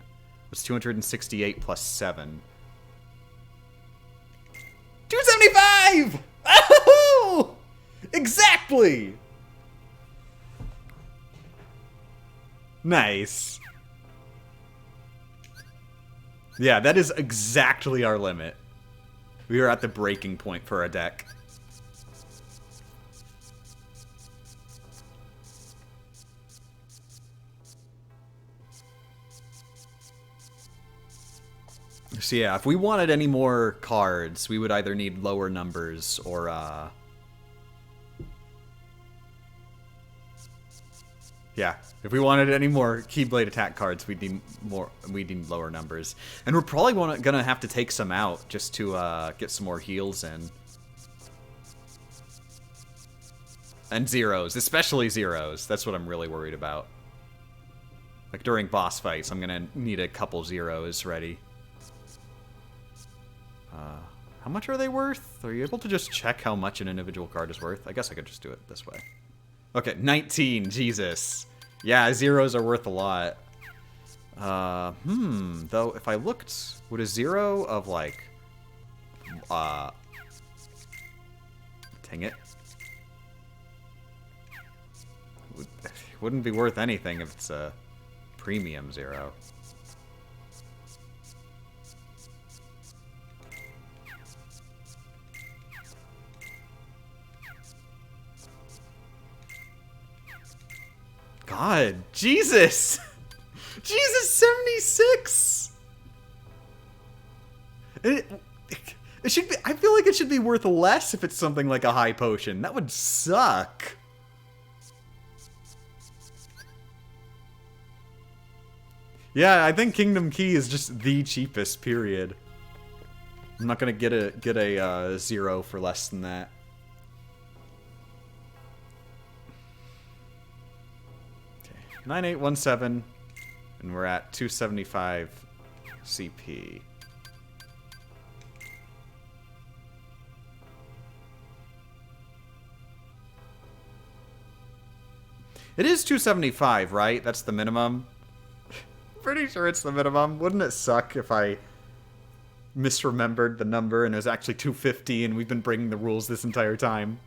What's 268 plus 7? 275! Oh! Exactly! Nice. Yeah, that is exactly our limit. We are at the breaking point for our deck. So yeah, if we wanted any more cards, we would either need lower numbers or, yeah, if we wanted any more Keyblade attack cards, we'd need lower numbers. And we're probably gonna have to take some out just to get some more heals in. And zeros, especially zeros. That's what I'm really worried about. Like during boss fights, I'm gonna need a couple zeros ready. How much are they worth? Are you able to just check how much an individual card is worth? I guess I could just do it this way. Okay, 19, Jesus. Yeah, zeros are worth a lot. Though, if I looked, would a zero of, like, dang it. Wouldn't be worth anything if it's a premium zero. God, Jesus! Jesus, 76! It should be, I feel like it should be worth less if it's something like a high potion. That would suck. Yeah, I think Kingdom Key is just the cheapest, period. I'm not gonna get a zero for less than that. 9817, and we're at 275 CP. It is 275, right? That's the minimum. Pretty sure it's the minimum. Wouldn't it suck if I misremembered the number and it was actually 250 and we've been breaking the rules this entire time?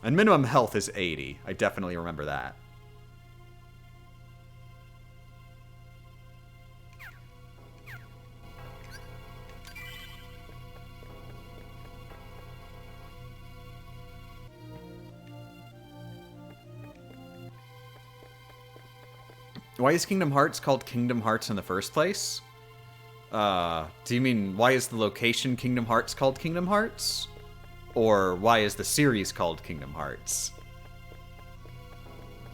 And minimum health is 80. I definitely remember that. Why is Kingdom Hearts called Kingdom Hearts in the first place? Do you mean, why is the location Kingdom Hearts called Kingdom Hearts? Or why is the series called Kingdom Hearts?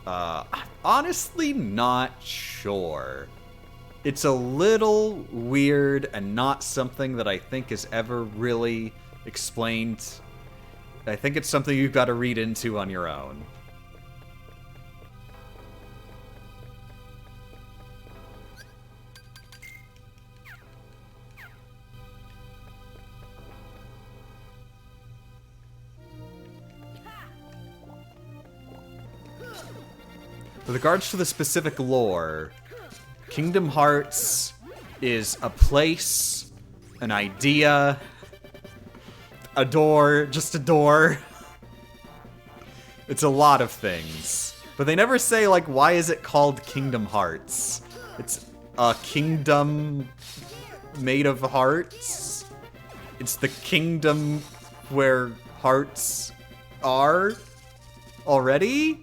Honestly, not sure. It's a little weird and not something that I think is ever really explained. I think it's something you've got to read into on your own. With regards to the specific lore, Kingdom Hearts is a place, an idea, a door, just a door. It's a lot of things. But they never say, like, why is it called Kingdom Hearts? It's a kingdom made of hearts. It's the kingdom where hearts are already?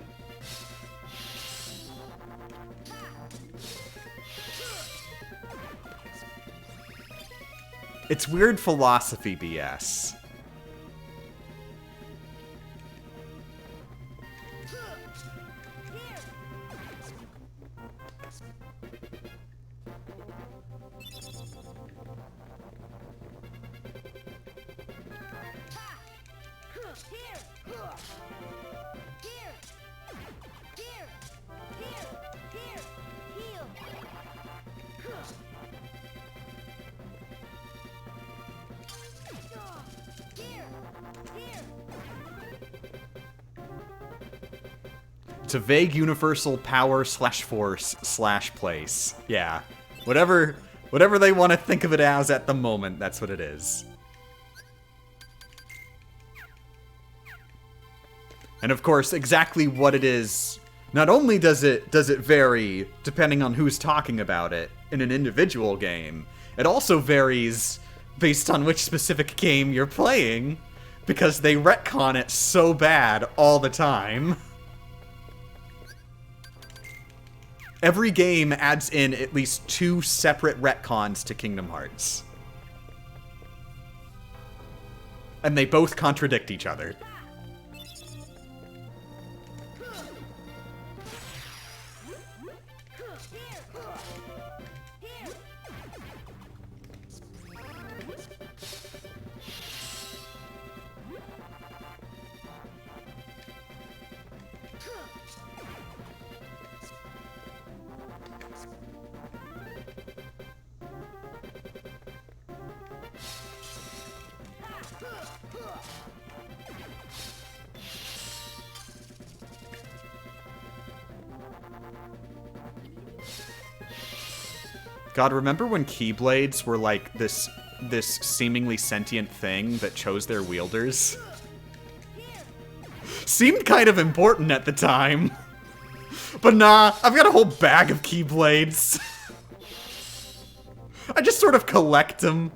It's weird philosophy BS. It's a vague universal power slash force slash place. Yeah. Whatever they want to think of it as at the moment, that's what it is. And of course, exactly what it is, not only does it vary depending on who's talking about it in an individual game, it also varies based on which specific game you're playing, because they retcon it so bad all the time. Every game adds in at least 2 separate retcons to Kingdom Hearts. And they both contradict each other. God, remember when Keyblades were like this seemingly sentient thing that chose their wielders? Seemed kind of important at the time. But nah, I've got a whole bag of Keyblades. I just sort of collect them.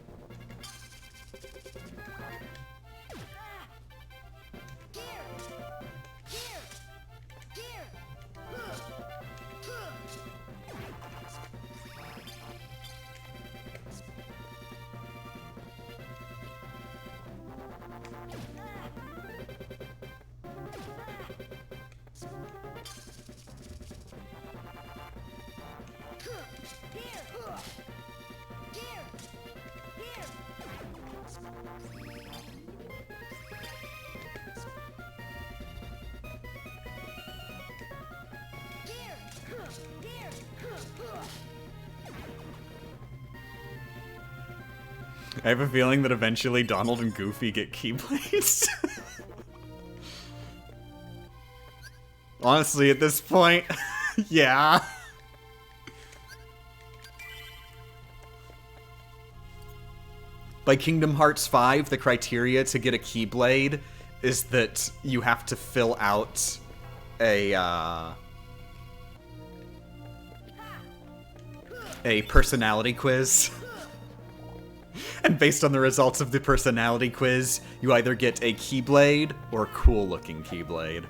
I have a feeling that eventually Donald and Goofy get Keyblades. Honestly, at this point, yeah. By Kingdom Hearts 5, the criteria to get a Keyblade is that you have to fill out a personality quiz. And based on the results of the personality quiz, you either get a Keyblade or a cool-looking Keyblade.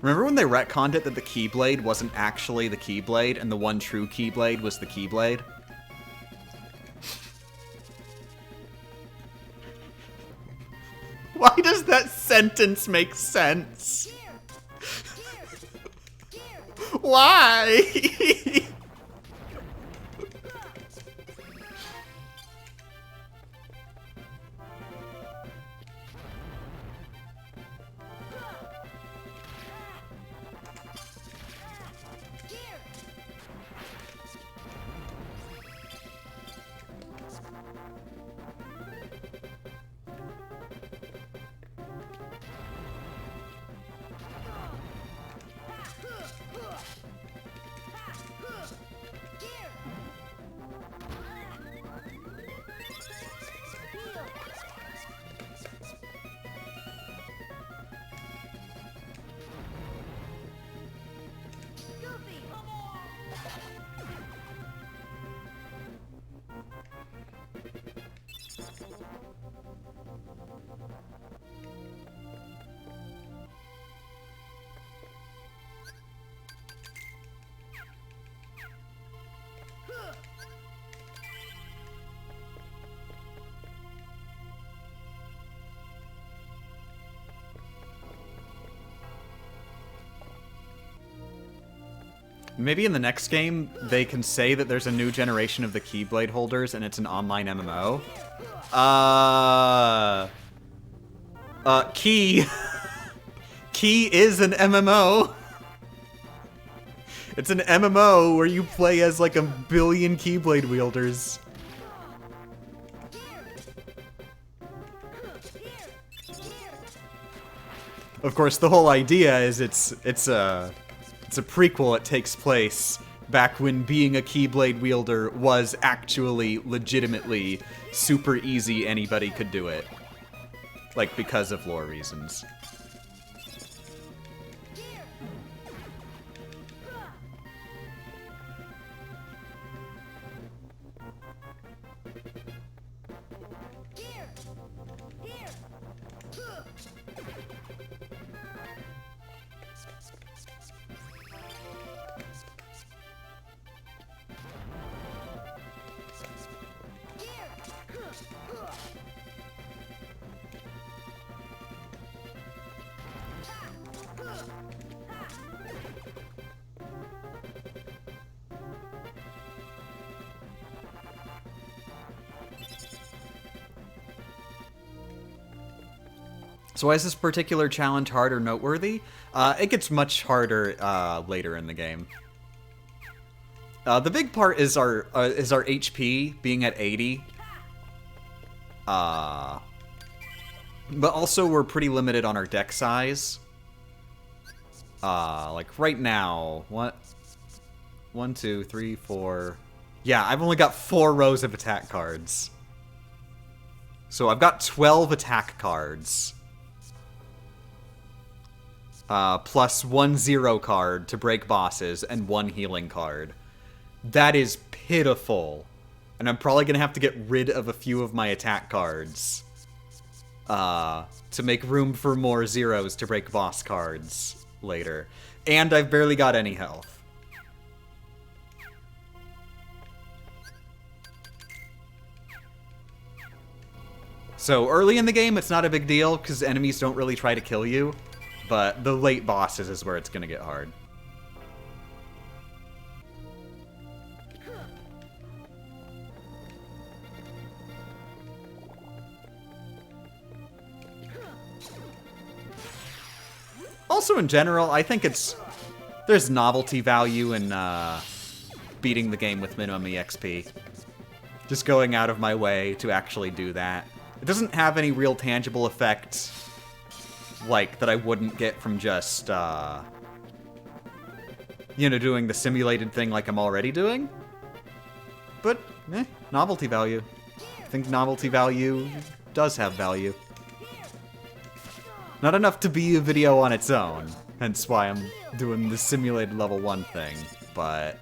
Remember when they retconned it that the Keyblade wasn't actually the Keyblade, and the one true Keyblade was the Keyblade? Why does that sentence make sense? Why? Maybe in the next game, they can say that there's a new generation of the Keyblade holders and it's an online MMO. Key. Key is an MMO. It's an MMO where you play as like a billion Keyblade wielders. Of course, the whole idea is it's a prequel. It takes place back when being a Keyblade wielder was actually legitimately super easy. Anybody could do it. Like, because of lore reasons. So why is this particular challenge hard or noteworthy? It gets much harder later in the game. The big part is our HP being at 80. But also we're pretty limited on our deck size. Like right now, what? 1, 2, 3, 4. Yeah, I've only got 4 rows of attack cards. So I've got 12 attack cards. Plus 1 0 card to break bosses and 1 healing card. That is pitiful. And I'm probably going to have to get rid of a few of my attack cards. To make room for more zeros to break boss cards later. And I've barely got any health. So early in the game, it's not a big deal because enemies don't really try to kill you. But the late bosses is where it's going to get hard. Also, in general, I think there's novelty value in beating the game with minimum EXP. Just going out of my way to actually do that. It doesn't have any real tangible effect like that I wouldn't get from just doing the simulated thing like I'm already doing. But novelty value. I think novelty value does have value. Not enough to be a video on its own, hence why I'm doing the simulated level 1 thing, but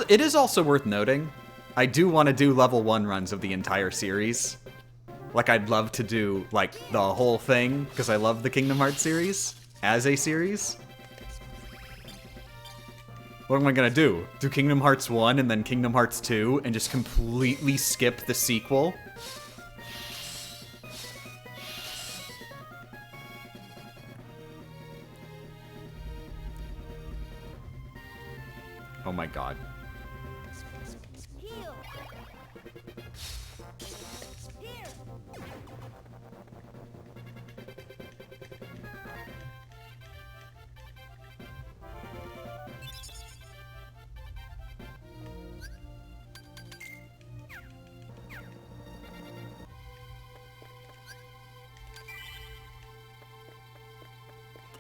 it is also worth noting, I do want to do level 1 runs of the entire series. Like, I'd love to do, like, the whole thing, because I love the Kingdom Hearts series, as a series. What am I gonna do? Do Kingdom Hearts 1 and then Kingdom Hearts 2, and just completely skip the sequel? Oh my god.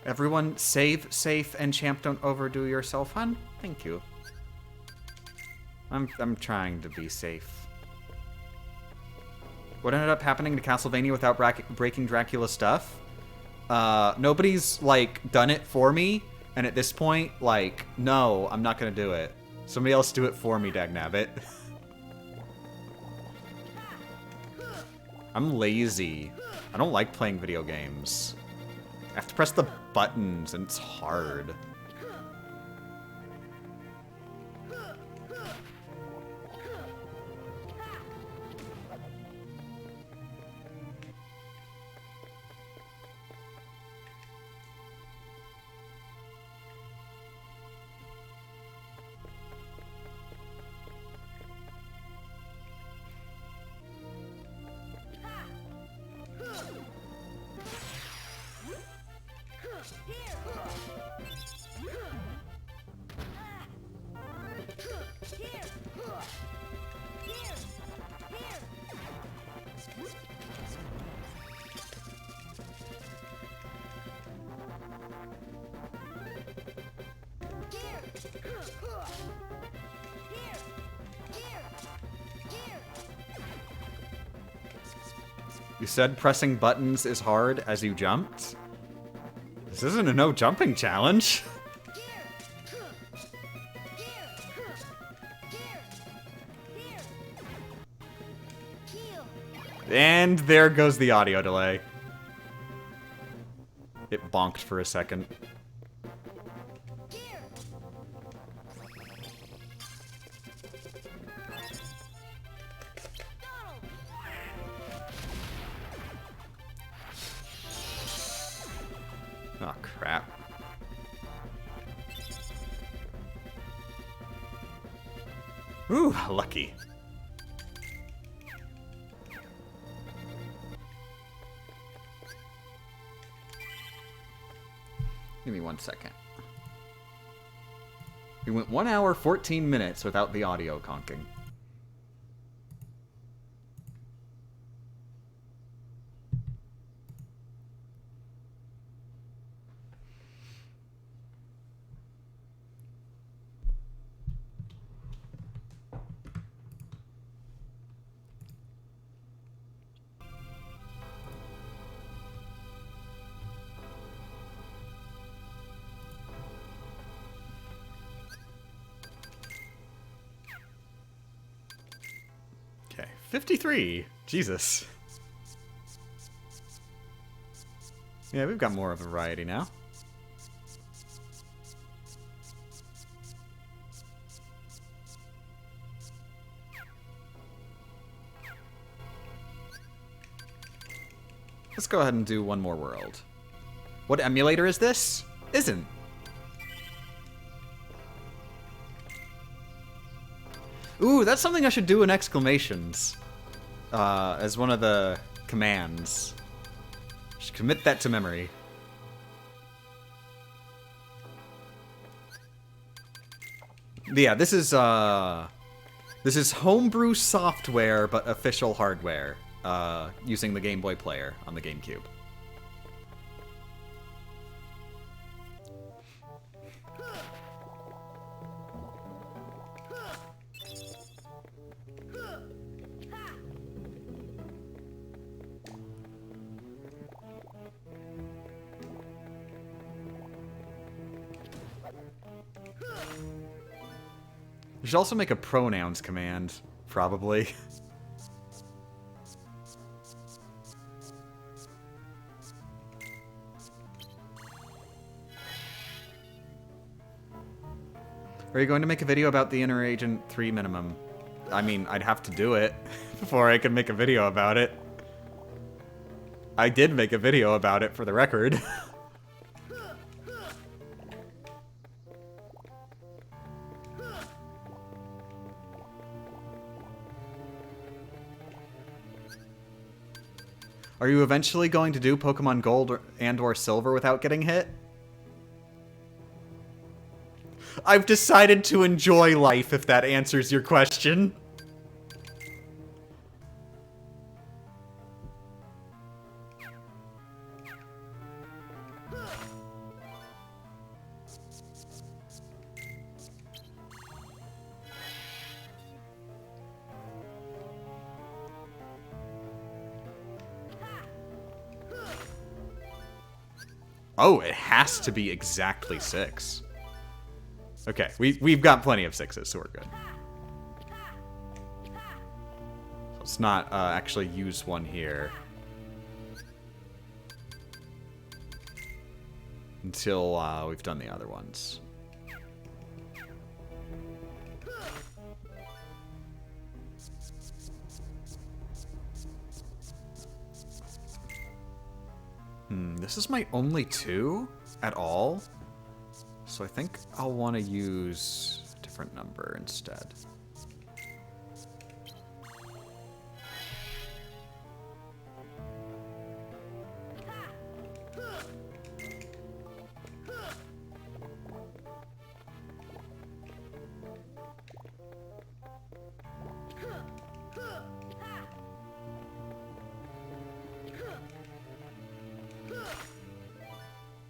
Everyone, save, safe, and champ, don't overdo yourself, hon. Thank you. I'm trying to be safe. What ended up happening to Castlevania without breaking Dracula's stuff? Nobody's, like, done it for me, And at this point, like, no, I'm not gonna do it. Somebody else do it for me, dagnabbit. I'm lazy. I don't like playing video games. I have to press the buttons, and it's hard. You said pressing buttons is hard as you jumped? This isn't a no jumping challenge. And there goes the audio delay. It bonked for a second. Oh, crap. Ooh, lucky. Give me 1 second. We went 1 hour, 14 minutes without the audio conking. Okay, 53. Jesus. Yeah, we've got more of a variety now. Let's go ahead and do one more world. What emulator is this? Isn't. Ooh, that's something I should do in exclamations. As one of the commands. Should commit that to memory. Yeah, this is homebrew software, but official hardware. Using the Game Boy Player on the GameCube. You should also make a pronouns command, probably. Are you going to make a video about the Inner Agent 3 minimum? I mean, I'd have to do it before I could make a video about it. I did make a video about it, for the record. Are you eventually going to do Pokemon Gold and/or Silver without getting hit? I've decided to enjoy life, if that answers your question. Oh, it has to be exactly 6. Okay, we've got plenty of 6s, so we're good. Let's not actually use one here until we've done the other ones. This is my only 2 at all, so I think I'll want to use a different number instead.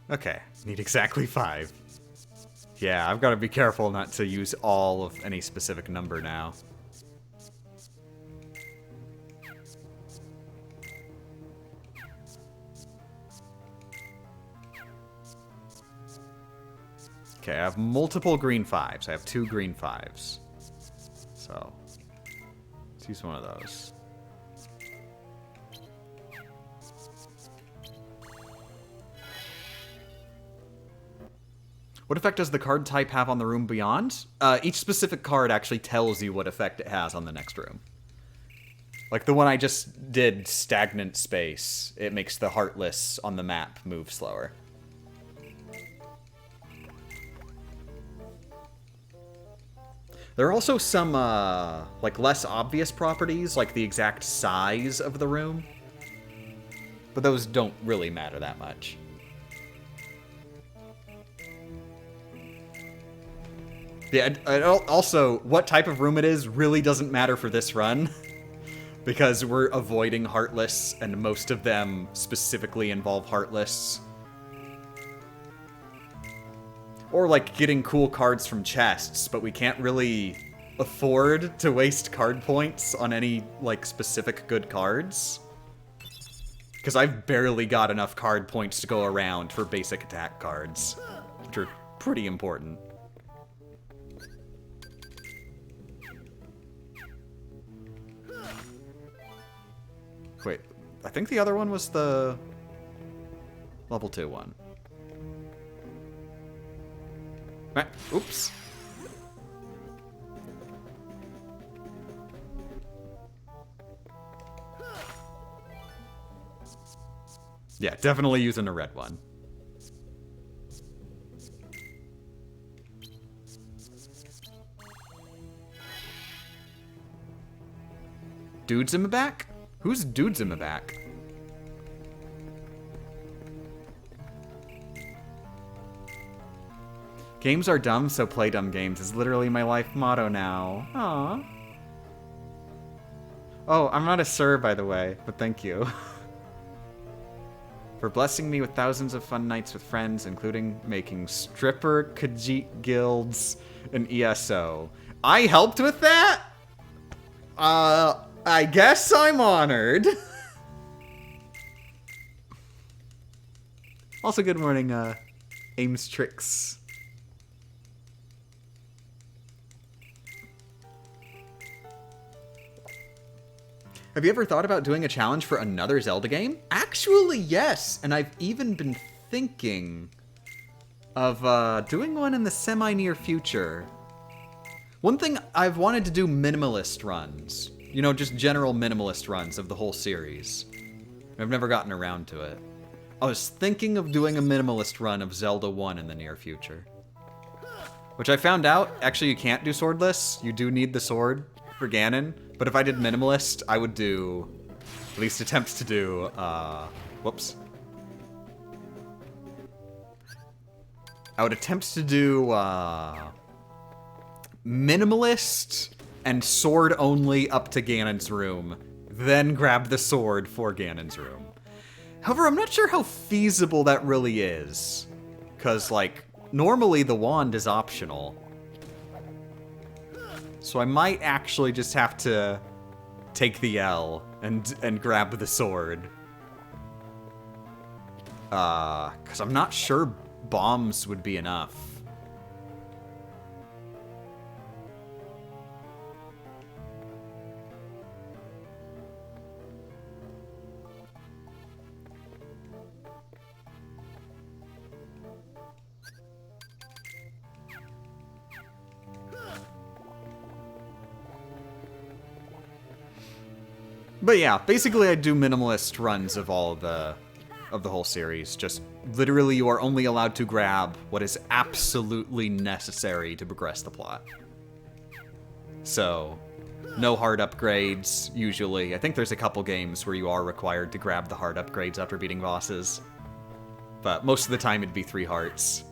Okay, need exactly 5. Yeah, I've got to be careful not to use all of any specific number now. Okay, I have multiple green 5s. I have 2 green 5s. So, let's use one of those. What effect does the card type have on the room beyond? Each specific card actually tells you what effect it has on the next room. Like the one I just did, Stagnant Space, it makes the Heartless on the map move slower. There are also some, like, less obvious properties, like the exact size of the room. But those don't really matter that much. Yeah, also, what type of room it is really doesn't matter for this run. Because we're avoiding Heartless, and most of them specifically involve Heartless. Or, like, getting cool cards from chests, but we can't really afford to waste card points on any, like, specific good cards. Because I've barely got enough card points to go around for basic attack cards, which are pretty important. Wait, I think the other one was the level 2 one. Oops. Yeah, definitely using a red one. Dudes in the back? Who's dudes in the back? Games are dumb, so play dumb games is literally my life motto now. Aww. Oh, I'm not a sir, by the way, but thank you. For blessing me with thousands of fun nights with friends, including making stripper Khajiit guilds and ESO. I helped with that? I guess I'm honored. Also, good morning, Ames Tricks. Have you ever thought about doing a challenge for another Zelda game? Actually, yes, and I've even been thinking of doing one in the semi-near future. One thing, I've wanted to do minimalist runs. You know, just general minimalist runs of the whole series. I've never gotten around to it. I was thinking of doing a minimalist run of Zelda 1 in the near future. Which I found out, actually you can't do swordless. You do need the sword for Ganon. But if I did minimalist, I would do, at least attempt to do, whoops. I would attempt to do, minimalist and sword only up to Ganon's room, then grab the sword for Ganon's room. However, I'm not sure how feasible that really is. Because, like, normally the wand is optional. So I might actually just have to take the L and grab the sword. Because I'm not sure bombs would be enough. But yeah, basically I do minimalist runs of all the whole series. Just literally you are only allowed to grab what is absolutely necessary to progress the plot. So, no hard upgrades, usually. I think there's a couple games where you are required to grab the hard upgrades after beating bosses. But most of the time it'd be 3 hearts.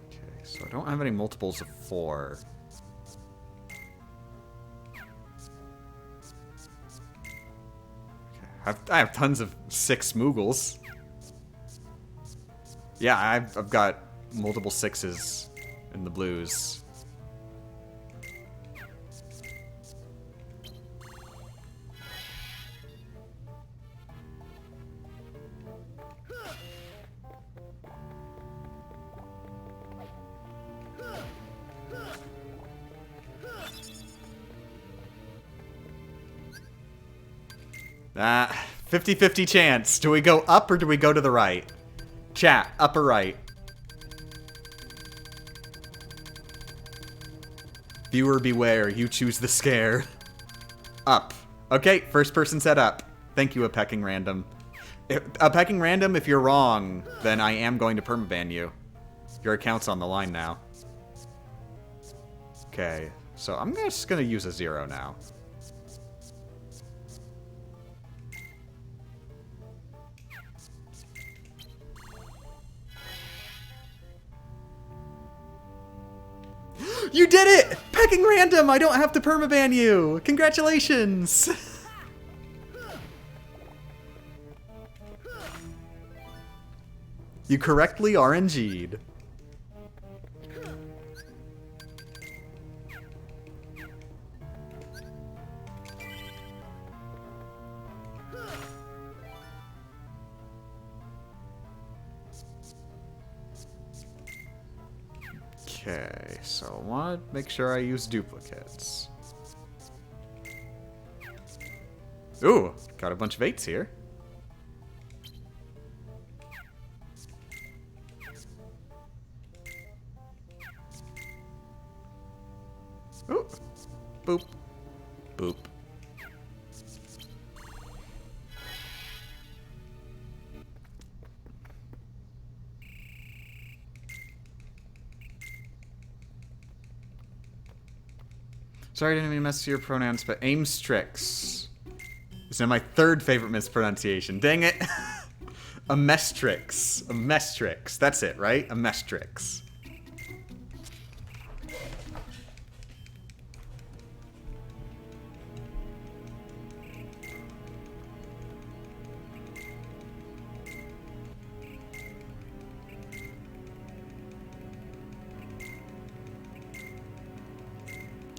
Okay, so I don't have any multiples of 4. Okay, I have tons of 6 Moogles. Yeah, I've got multiple 6s in the blues. Ah, 50-50 chance. Do we go up or do we go to the right? Chat, up or right? Viewer beware, you choose the scare. Up. Okay, first person said up. Thank you, a pecking random. A pecking random, if you're wrong, then I am going to permaban you. Your account's on the line now. Okay, so I'm just gonna use a 0 now. You did it! Pecking random! I don't have to permaban you! Congratulations! You correctly RNG'd. Okay, so I want to make sure I use duplicates. Ooh, got a bunch of 8s here. Ooh, boop, boop. Sorry, I didn't mean to mess with your pronouns, but Aimstrix is now my 3rd favorite mispronunciation. Dang it. A Mestrix. A Mestrix. That's it, right? A Mestrix.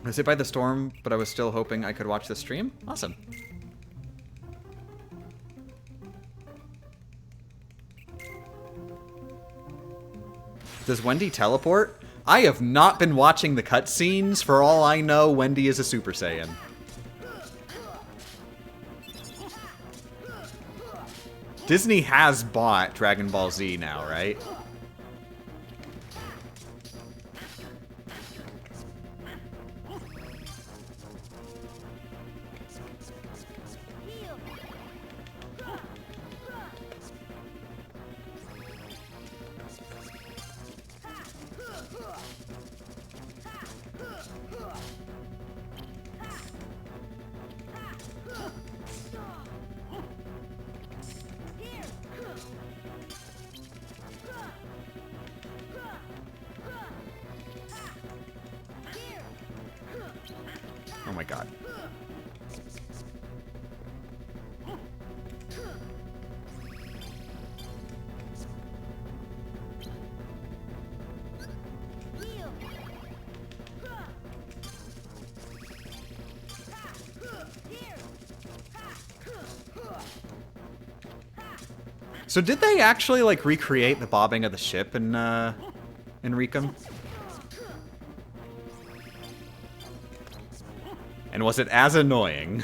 I was hit by the storm, but I was still hoping I could watch the stream. Awesome. Does Wendy teleport? I have not been watching the cutscenes. For all I know, Wendy is a Super Saiyan. Disney has bought Dragon Ball Z now, right? Oh my god. So did they actually, like, recreate the bobbing of the ship in Recom? And was it as annoying?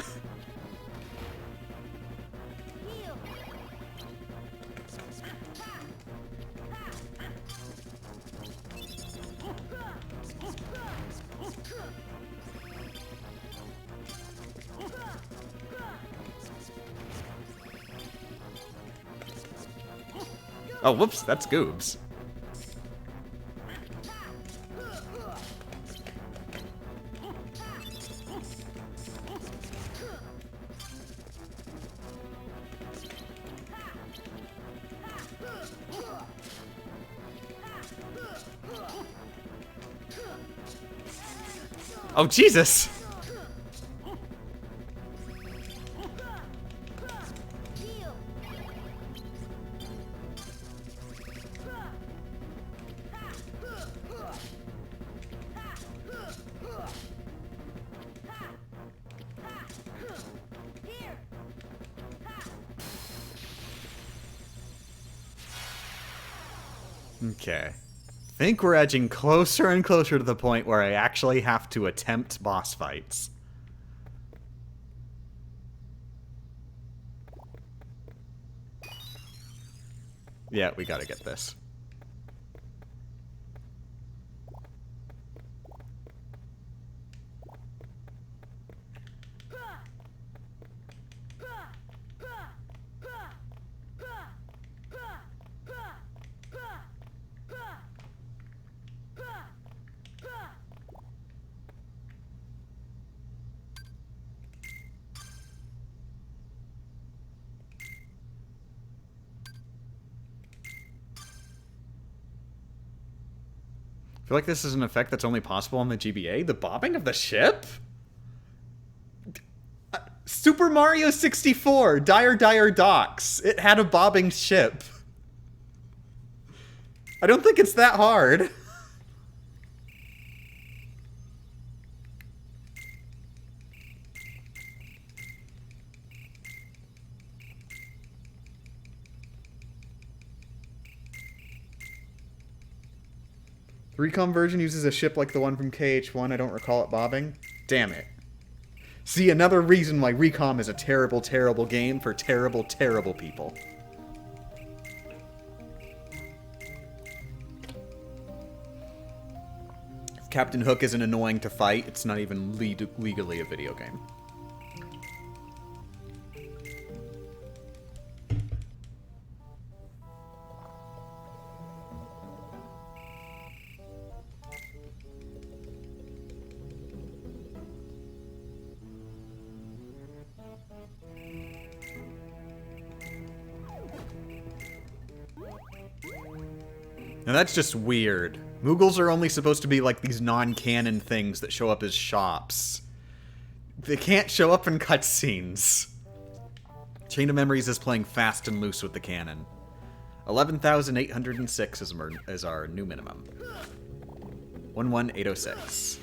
Oh, whoops, that's Goobs. Oh, Jesus! Okay. I think we're edging closer and closer to the point where I actually have to attempt boss fights. Yeah, we gotta get this. I feel like this is an effect that's only possible on the GBA. The bobbing of the ship? Super Mario 64, Dire Dire Docks. It had a bobbing ship. I don't think it's that hard. The Recon version uses a ship like the one from KH1. I don't recall it bobbing. Damn it. See, another reason why Recon is a terrible, terrible game for terrible, terrible people. If Captain Hook isn't annoying to fight, it's not even legally a video game. Now that's just weird. Moogles are only supposed to be like these non-canon things that show up as shops. They can't show up in cutscenes. Chain of Memories is playing fast and loose with the canon. 11,806 is our new minimum. 11806.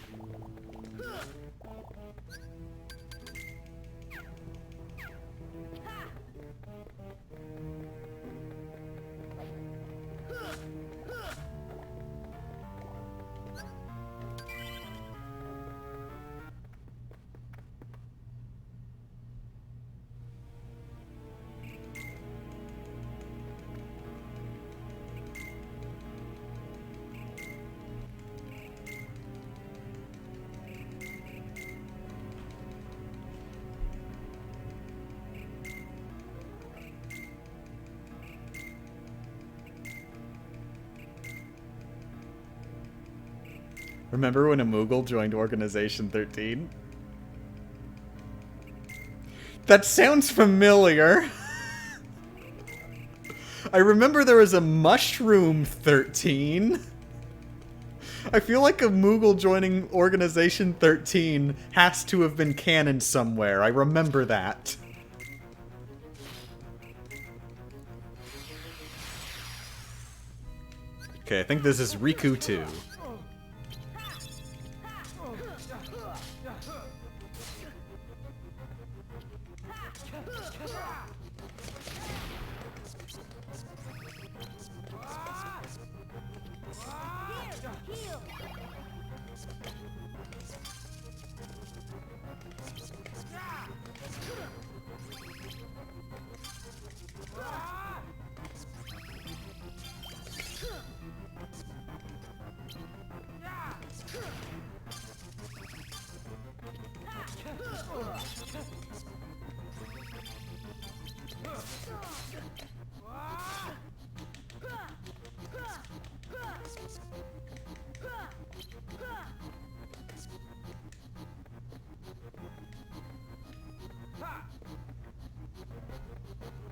Remember when a Moogle joined Organization 13? That sounds familiar. I remember there was a Mushroom 13. I feel like a Moogle joining Organization 13 has to have been canon somewhere. I remember that. Okay, I think this is Riku 2.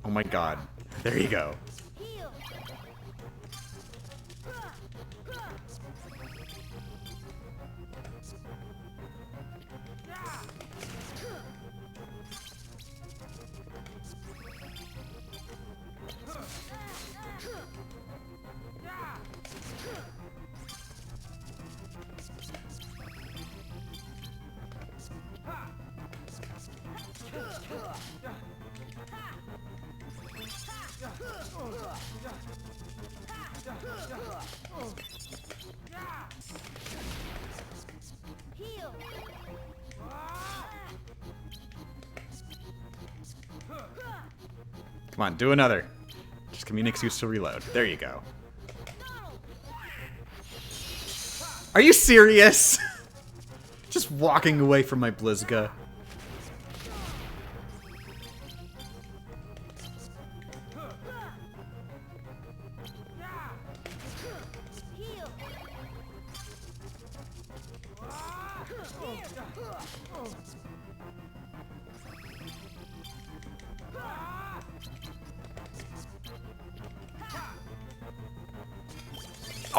Oh my god. There you go. Come on, do another. Just give me an excuse to reload. There you go. Are you serious? Just walking away from my Blizga.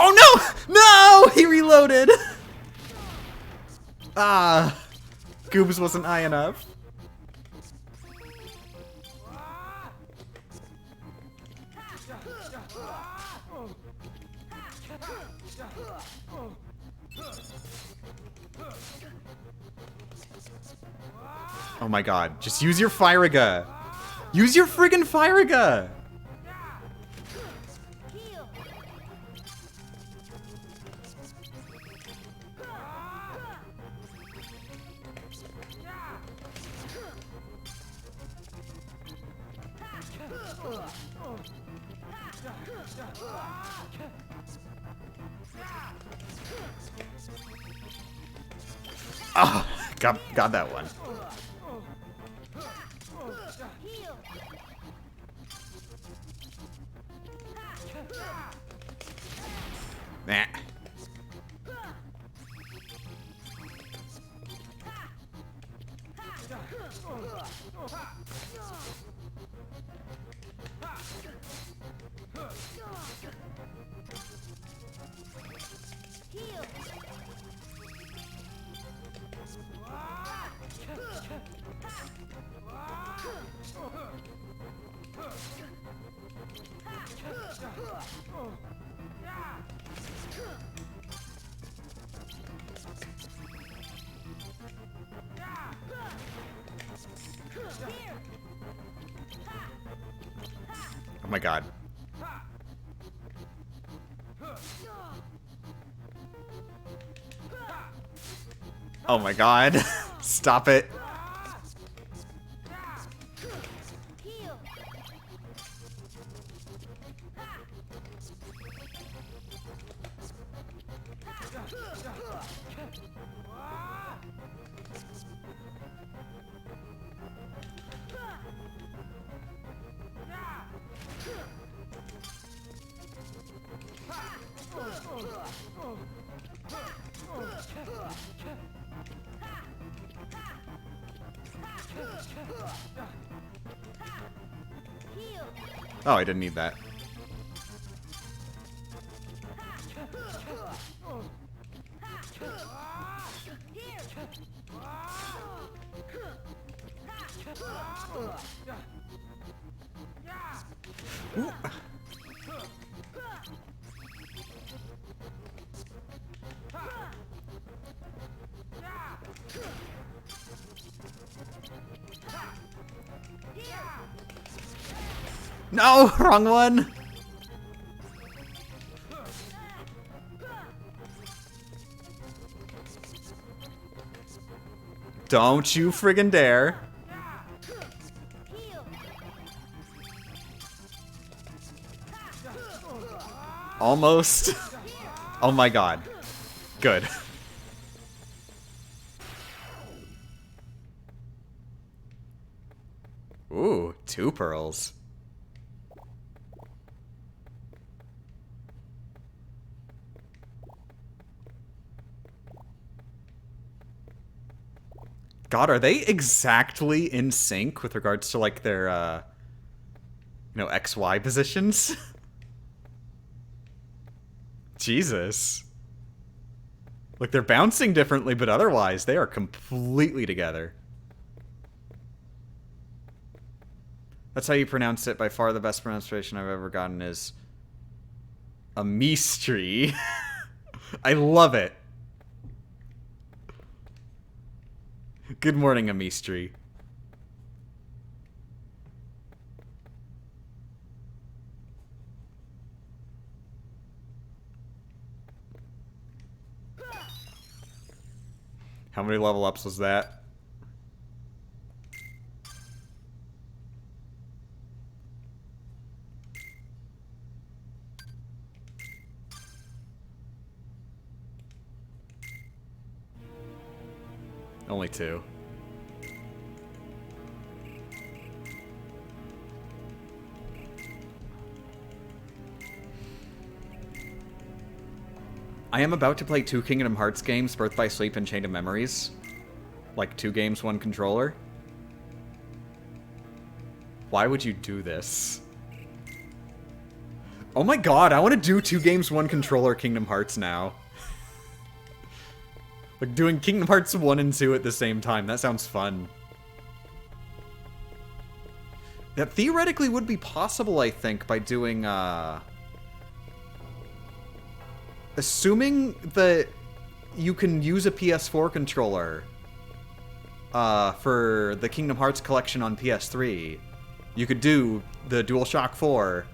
Oh no! No! He reloaded! Ah, Goobs wasn't high enough. Oh my god, just use your Firaga! Use your friggin' Firaga! Ah, got that one. Nah. Oh my god. Oh my god. Stop it. Oh, I didn't need that. Ooh. No, wrong one. Don't you friggin' dare. Almost. Oh my god. Good. Ooh, 2 pearls. God, are they exactly in sync with regards to, like, their, XY positions? Jesus. Like, they're bouncing differently, but otherwise, they are completely together. That's how you pronounce it. By far the best pronunciation I've ever gotten is a mystery. I love it. Good morning, Amistri. How many level ups was that? Only 2. I am about to play 2 Kingdom Hearts games, Birth by Sleep and Chain of Memories. Like 2 games, 1 controller. Why would you do this? Oh my god, I want to do 2 games, 1 controller Kingdom Hearts now. Like doing Kingdom Hearts 1 and 2 at the same time. That sounds fun. That theoretically would be possible, I think, by doing, assuming that you can use a PS4 controller, for the Kingdom Hearts collection on PS3, you could do the DualShock 4,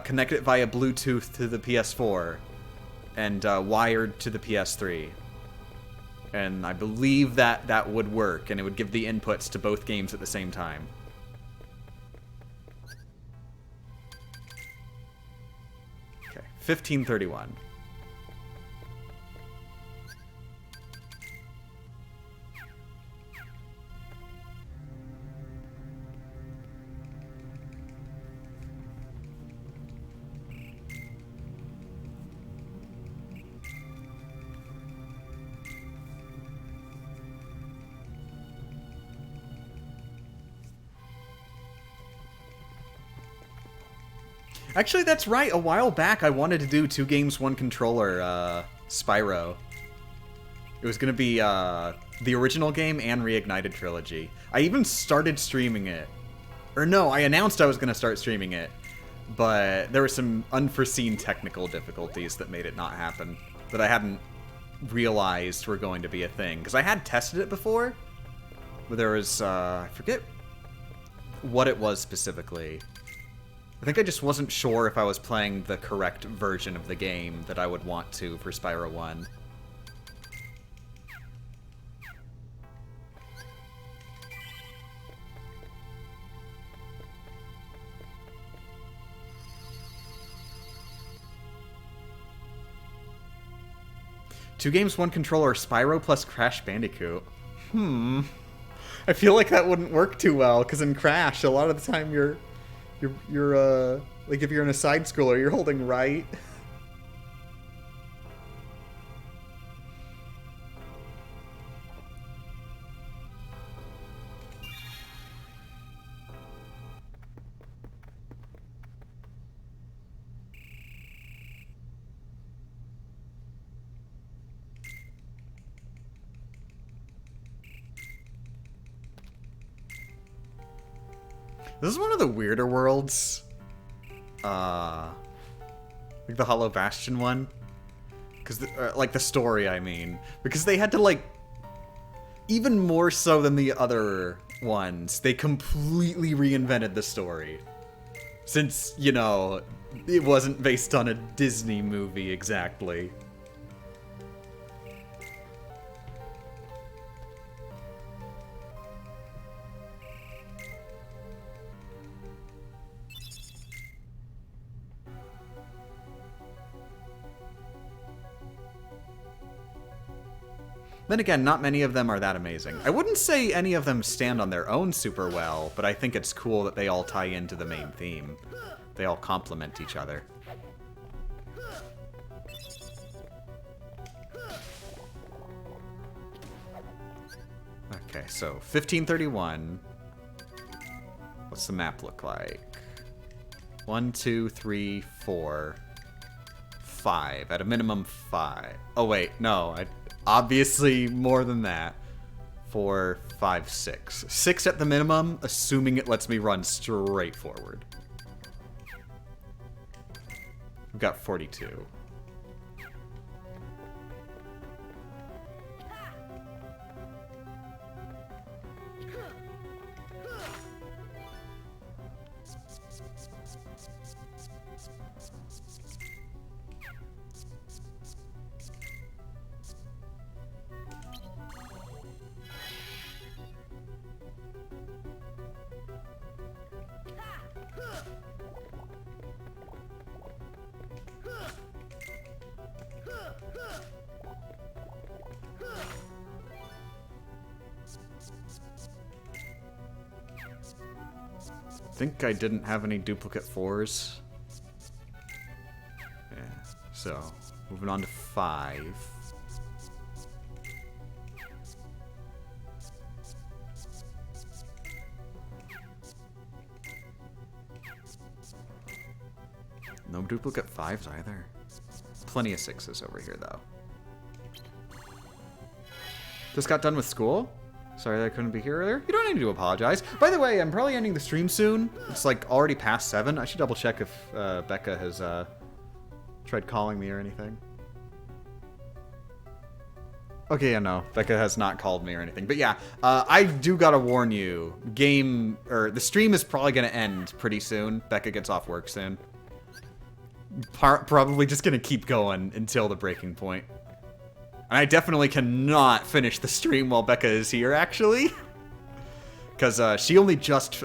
connect it via Bluetooth to the PS4, and, wired to the PS3. And I believe that that would work, and it would give the inputs to both games at the same time. Okay, 1531. Actually, that's right. A while back, I wanted to do 2 games, 1 controller, Spyro. It was going to be the original game and Reignited Trilogy. I even started streaming it. Or no, I announced I was going to start streaming it. But there were some unforeseen technical difficulties that made it not happen. That I hadn't realized were going to be a thing. Because I had tested it before. But there was, I forget what it was specifically. I think I just wasn't sure if I was playing the correct version of the game that I would want to for Spyro 1. Two games, 1 controller, Spyro plus Crash Bandicoot. I feel like that wouldn't work too well, because in Crash, a lot of the time you're like if you're in a side scroller, you're holding right. This is one of the weirder worlds. Like the Hollow Bastion one. Because, like, the story, I mean. Because they had to, like, even more so than the other ones, they completely reinvented the story. Since, you know, it wasn't based on a Disney movie exactly. Then again, not many of them are that amazing. I wouldn't say any of them stand on their own super well, but I think it's cool that they all tie into the main theme. They all complement each other. Okay, so 1531. What's the map look like? 1, 2, 3, 4, 5. At a minimum 5. Oh wait, no. Obviously more than that. 4, 5, 6. 6 at the minimum, assuming it lets me run straight forward. We've got 42. I think I didn't have any duplicate 4s. Yeah, so moving on to 5. No duplicate 5s either. Plenty of 6s over here though. Just got done with school? Sorry that I couldn't be here earlier. You don't need to apologize. By the way, I'm probably ending the stream soon. It's like already past 7. I should double check if Becca has tried calling me or anything. Okay, yeah, no. Becca has not called me or anything. But yeah, I do gotta warn you. The stream is probably gonna end pretty soon. Becca gets off work soon. Probably just gonna keep going until the breaking point. And I definitely cannot finish the stream while Becca is here, actually. Because she only just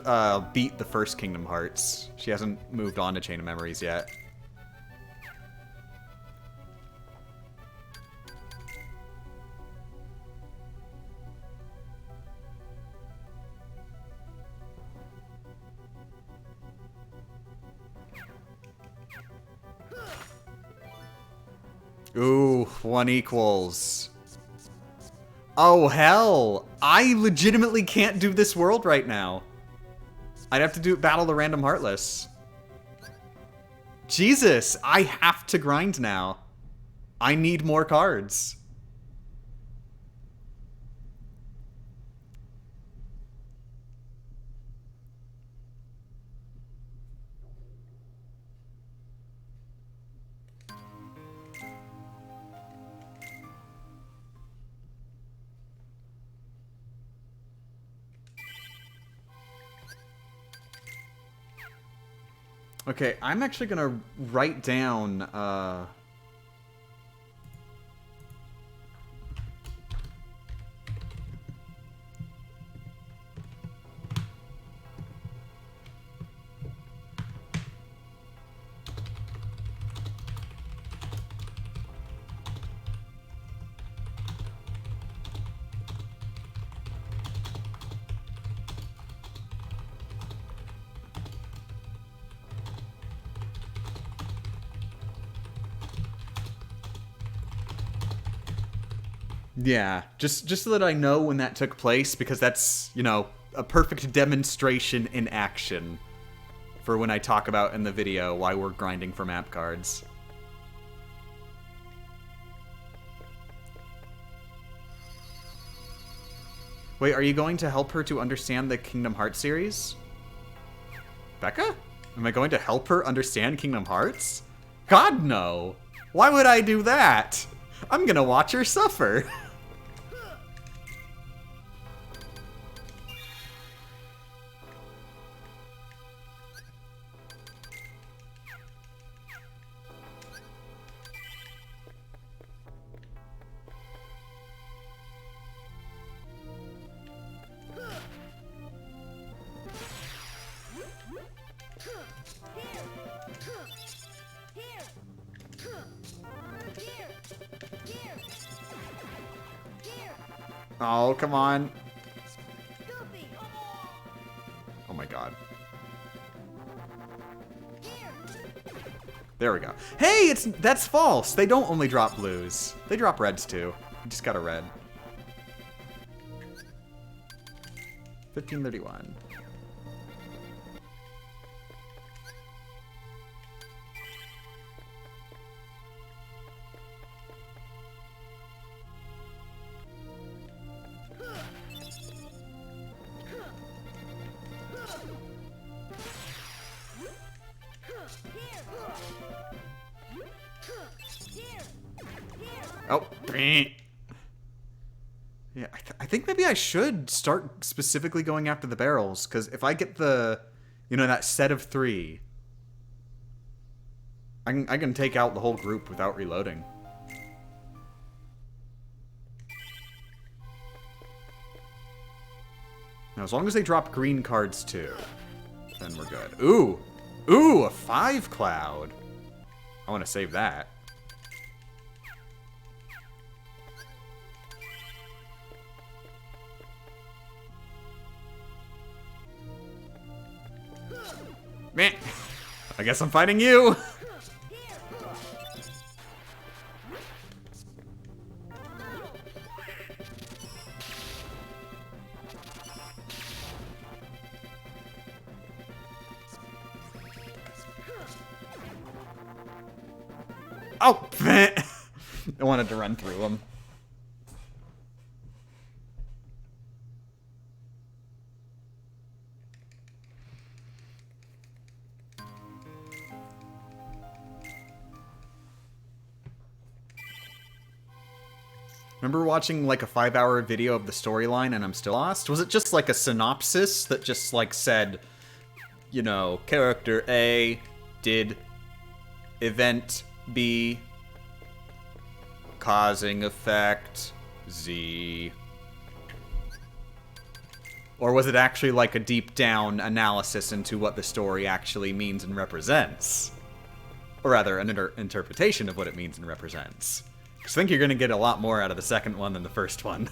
beat the first Kingdom Hearts. She hasn't moved on to Chain of Memories yet. Ooh, 1 equals. Oh, hell. I legitimately can't do this world right now. I'd have to do Battle the Random Heartless. Jesus, I have to grind now. I need more cards. Okay, I'm actually gonna write down, yeah, just so that I know when that took place, because that's, you know, a perfect demonstration in action for when I talk about in the video why we're grinding for map cards. Wait, are you going to help her to understand the Kingdom Hearts series? Becca? Am I going to help her understand Kingdom Hearts? God, no! Why would I do that? I'm gonna watch her suffer. Oh, come on. Oh my god. There we go. Hey, that's false. They don't only drop blues. They drop reds too. You just got a red. 1531. Oh, yeah, I think maybe I should start specifically going after the barrels, because if I get the, you know, that set of 3, I can take out the whole group without reloading. Now, as long as they drop green cards too, then we're good. Ooh! Ooh, a 5 cloud! I want to save that. Meh. I guess I'm fighting you! Oh! I wanted to run through them. Remember watching like a 5-hour video of the storyline and I'm still lost? Was it just like a synopsis that just like said, you know, character A did event B causing effect Z? Or was it actually like a deep down analysis into what the story actually means and represents? Or rather, an interpretation of what it means and represents. I think you're going to get a lot more out of the second one than the first one.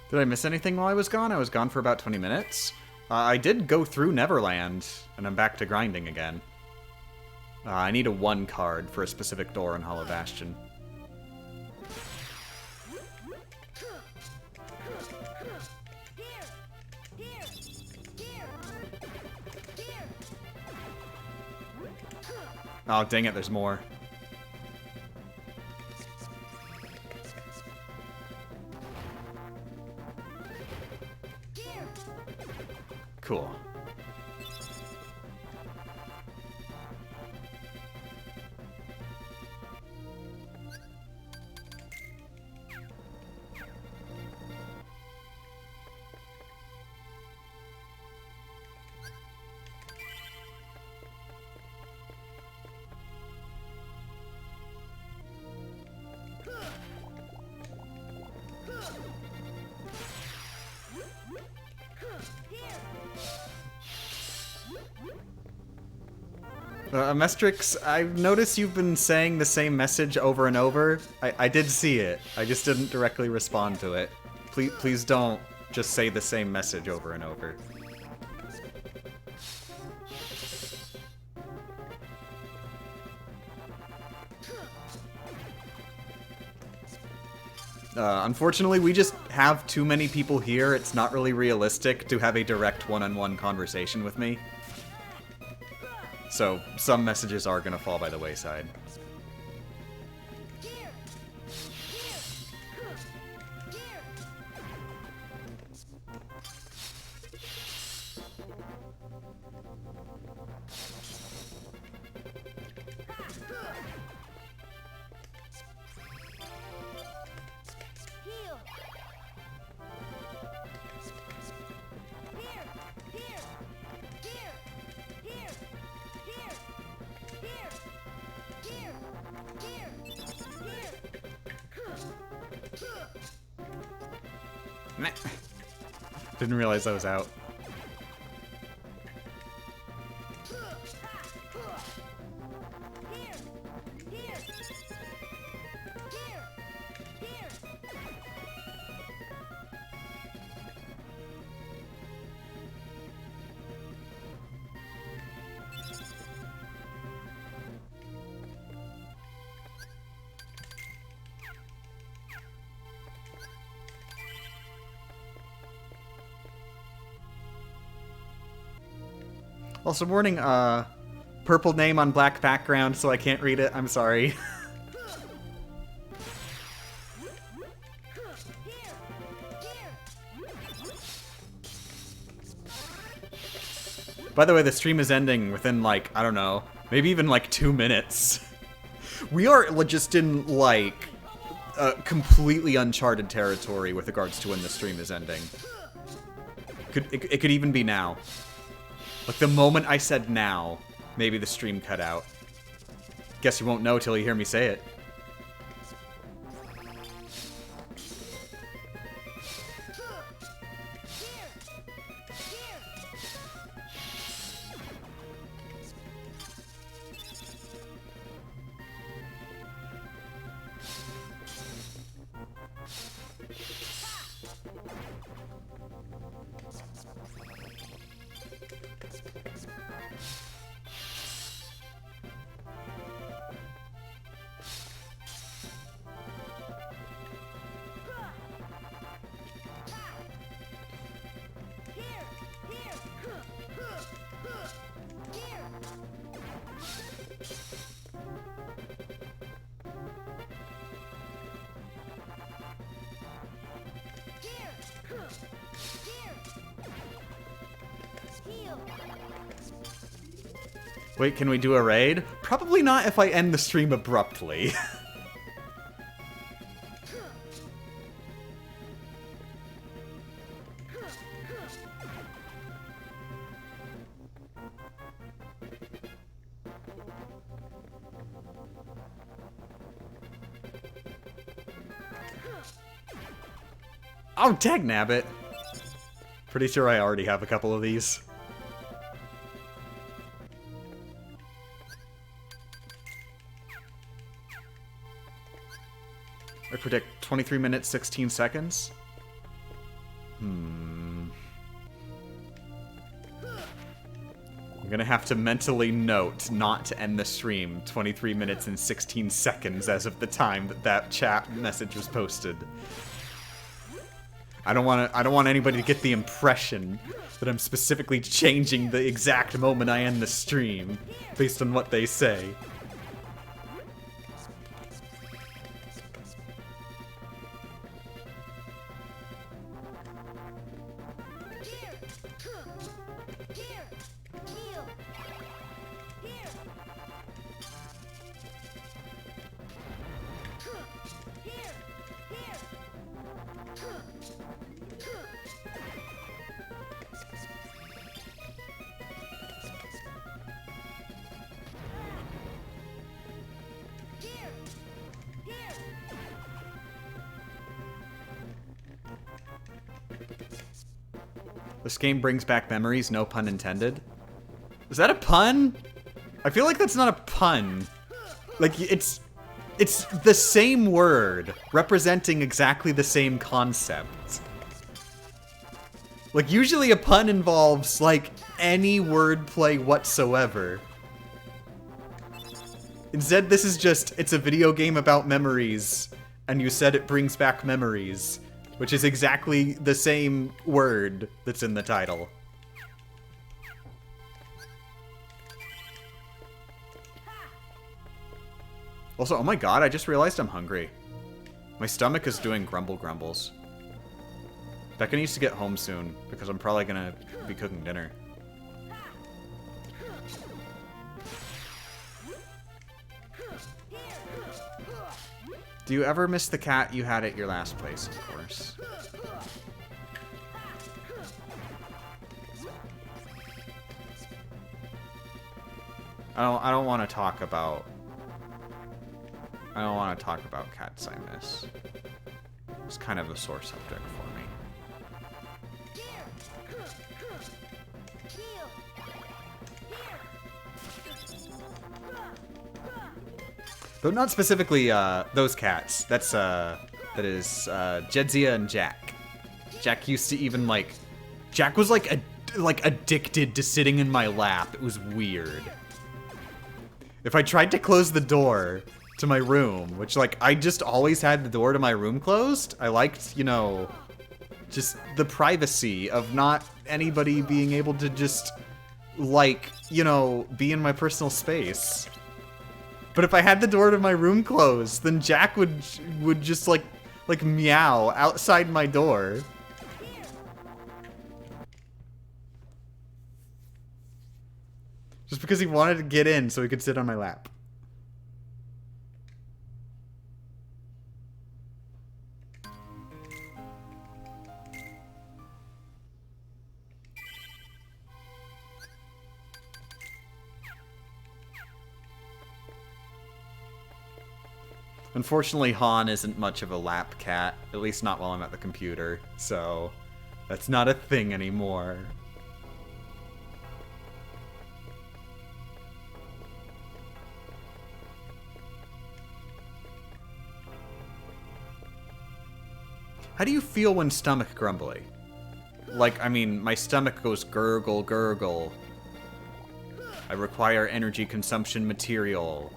Did I miss anything while I was gone? I was gone for about 20 minutes. I did go through Neverland, and I'm back to grinding again. I need a 1 card for a specific door in Hollow Bastion. Oh, dang it, there's more. Cool. Mestrix, I've noticed you've been saying the same message over and over. I did see it. I just didn't directly respond to it. Please don't just say the same message over and over. Unfortunately, we just have too many people here. It's not really realistic to have a direct one-on-one conversation with me. So, some messages are gonna fall by the wayside. Didn't realize I was out. Also, warning, purple name on black background, so I can't read it. I'm sorry. By the way, the stream is ending within, like, I don't know, maybe even, like, 2 minutes. We are just in, like, completely uncharted territory with regards to when the stream is ending. It could even be now. Like, the moment I said now, maybe the stream cut out. Guess you won't know till you hear me say it. Wait, can we do a raid? Probably not if I end the stream abruptly. Oh, dagnabbit! Pretty sure I already have a couple of these. I predict 23 minutes, 16 seconds. I'm gonna have to mentally note not to end the stream 23 minutes and 16 seconds as of the time that that chat message was posted. I don't want anybody to get the impression that I'm specifically changing the exact moment I end the stream based on what they say. This game brings back memories, no pun intended. Is that a pun? I feel like that's not a pun. Like, it's the same word, representing exactly the same concept. Like, usually a pun involves, like, any wordplay whatsoever. Instead, this is just, it's a video game about memories, and you said it brings back memories, which is exactly the same word that's in the title. Also, oh my god, I just realized I'm hungry. My stomach is doing grumble grumbles. Becca needs to get home soon, because I'm probably gonna be cooking dinner. Do you ever miss the cat you had at your last place? Of course. I don't want to talk about cats I miss. It's kind of a sore subject for me. But not specifically those cats. That is Jedzia and Jack. Jack used to even Jack was like addicted to sitting in my lap. It was weird. If I tried to close the door to my room, which I just always had the door to my room closed. I liked, you know, just the privacy of not anybody being able to just you know, be in my personal space. But if I had the door to my room closed, then Jack would just like meow outside my door. Just because he wanted to get in so he could sit on my lap. Unfortunately, Han isn't much of a lap cat, at least not while I'm at the computer, so that's not a thing anymore. How do you feel when stomach grumbly? I mean, my stomach goes gurgle, gurgle. I require energy consumption material.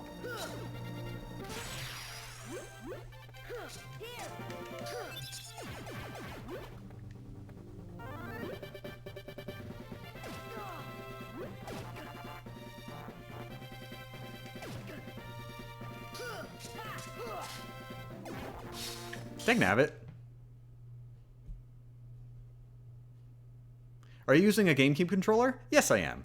Dangnabbit. Are you using a GameCube controller? Yes, I am.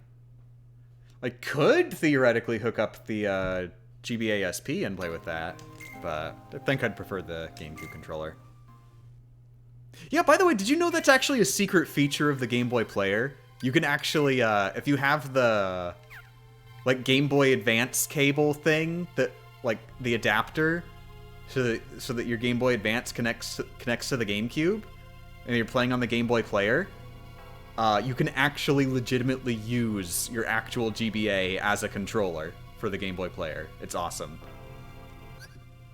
I could theoretically hook up the GBA SP and play with that, but I think I'd prefer the GameCube controller. Yeah, by the way, did you know that's actually a secret feature of the Game Boy Player? You can actually, if you have the, Game Boy Advance cable thing, that, the adapter, so that your Game Boy Advance connects to the GameCube, and you're playing on the Game Boy Player, you can actually legitimately use your actual GBA as a controller for the Game Boy Player. It's awesome.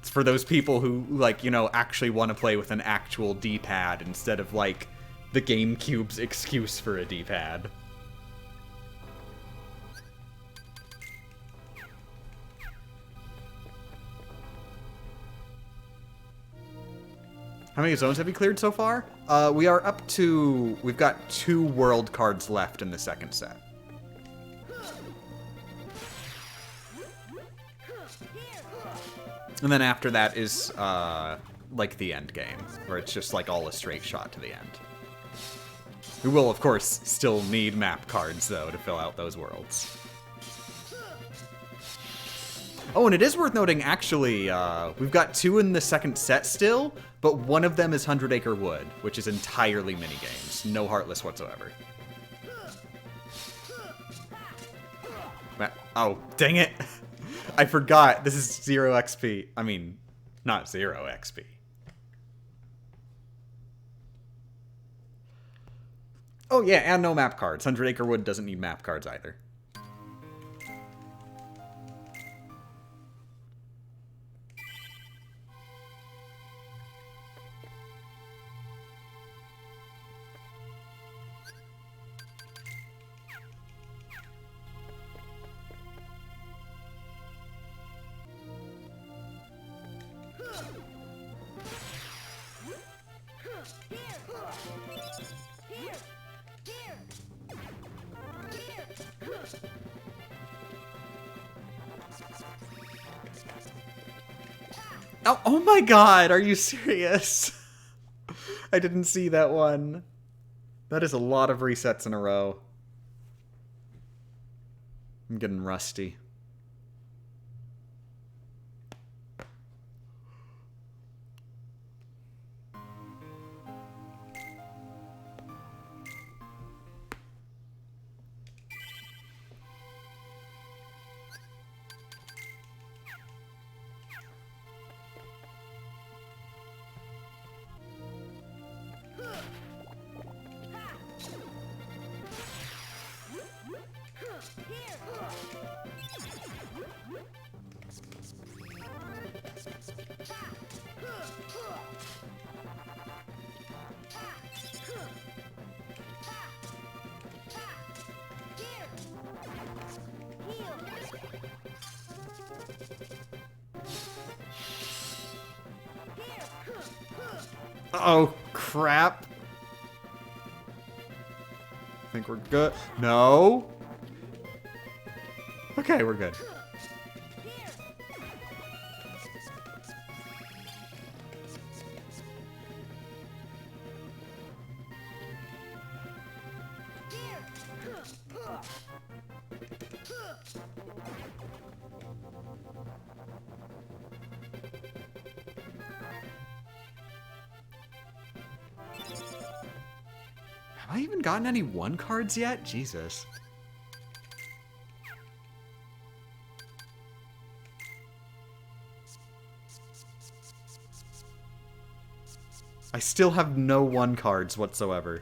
It's for those people who, you know, actually want to play with an actual D-pad instead of, the GameCube's excuse for a D-pad. How many zones have you cleared so far? We are up to... We've got 2 world cards left in the second set. And then after that is, the end game, where it's just, all a straight shot to the end. We will, of course, still need map cards, though, to fill out those worlds. Oh, and it is worth noting, actually, we've got 2 in the second set still, but one of them is 100 Acre Wood, which is entirely minigames. No Heartless whatsoever. Oh, dang it! I forgot, this is 0 XP. I mean, not 0 XP. Oh yeah, and no map cards. 100 Acre Wood doesn't need map cards either. Oh my god, are you serious? I didn't see that one. That is a lot of resets in a row. I'm getting rusty. Oh, crap. I think we're good. No. Okay, we're good. Have I even gotten any 1 cards yet? Jesus. I still have no 1 cards whatsoever.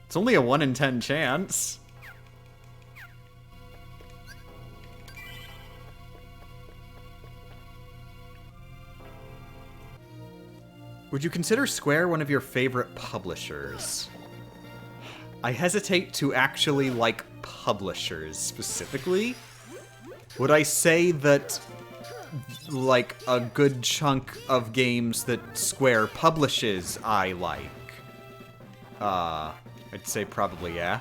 It's only a 1 in 10 chance. Would you consider Square one of your favorite publishers? I hesitate to actually like publishers specifically. Would I say that, like, a good chunk of games that Square publishes I like? I'd say probably yeah.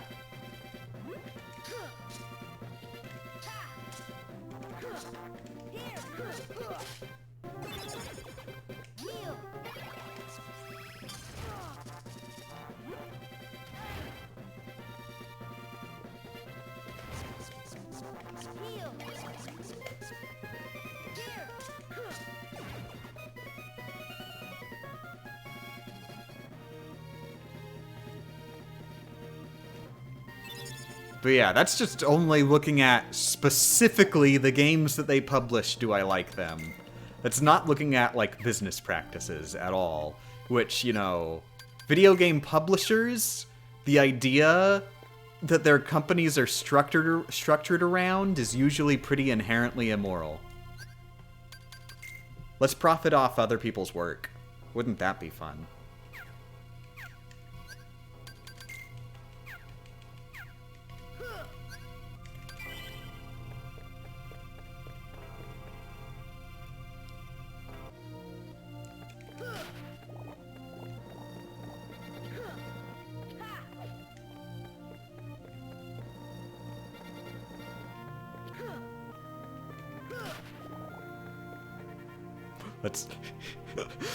But yeah, that's just only looking at specifically the games that they publish, do I like them. That's not looking at, like, business practices at all. Which, you know, video game publishers, the idea that their companies are structured around is usually pretty inherently immoral. Let's profit off other people's work. Wouldn't that be fun?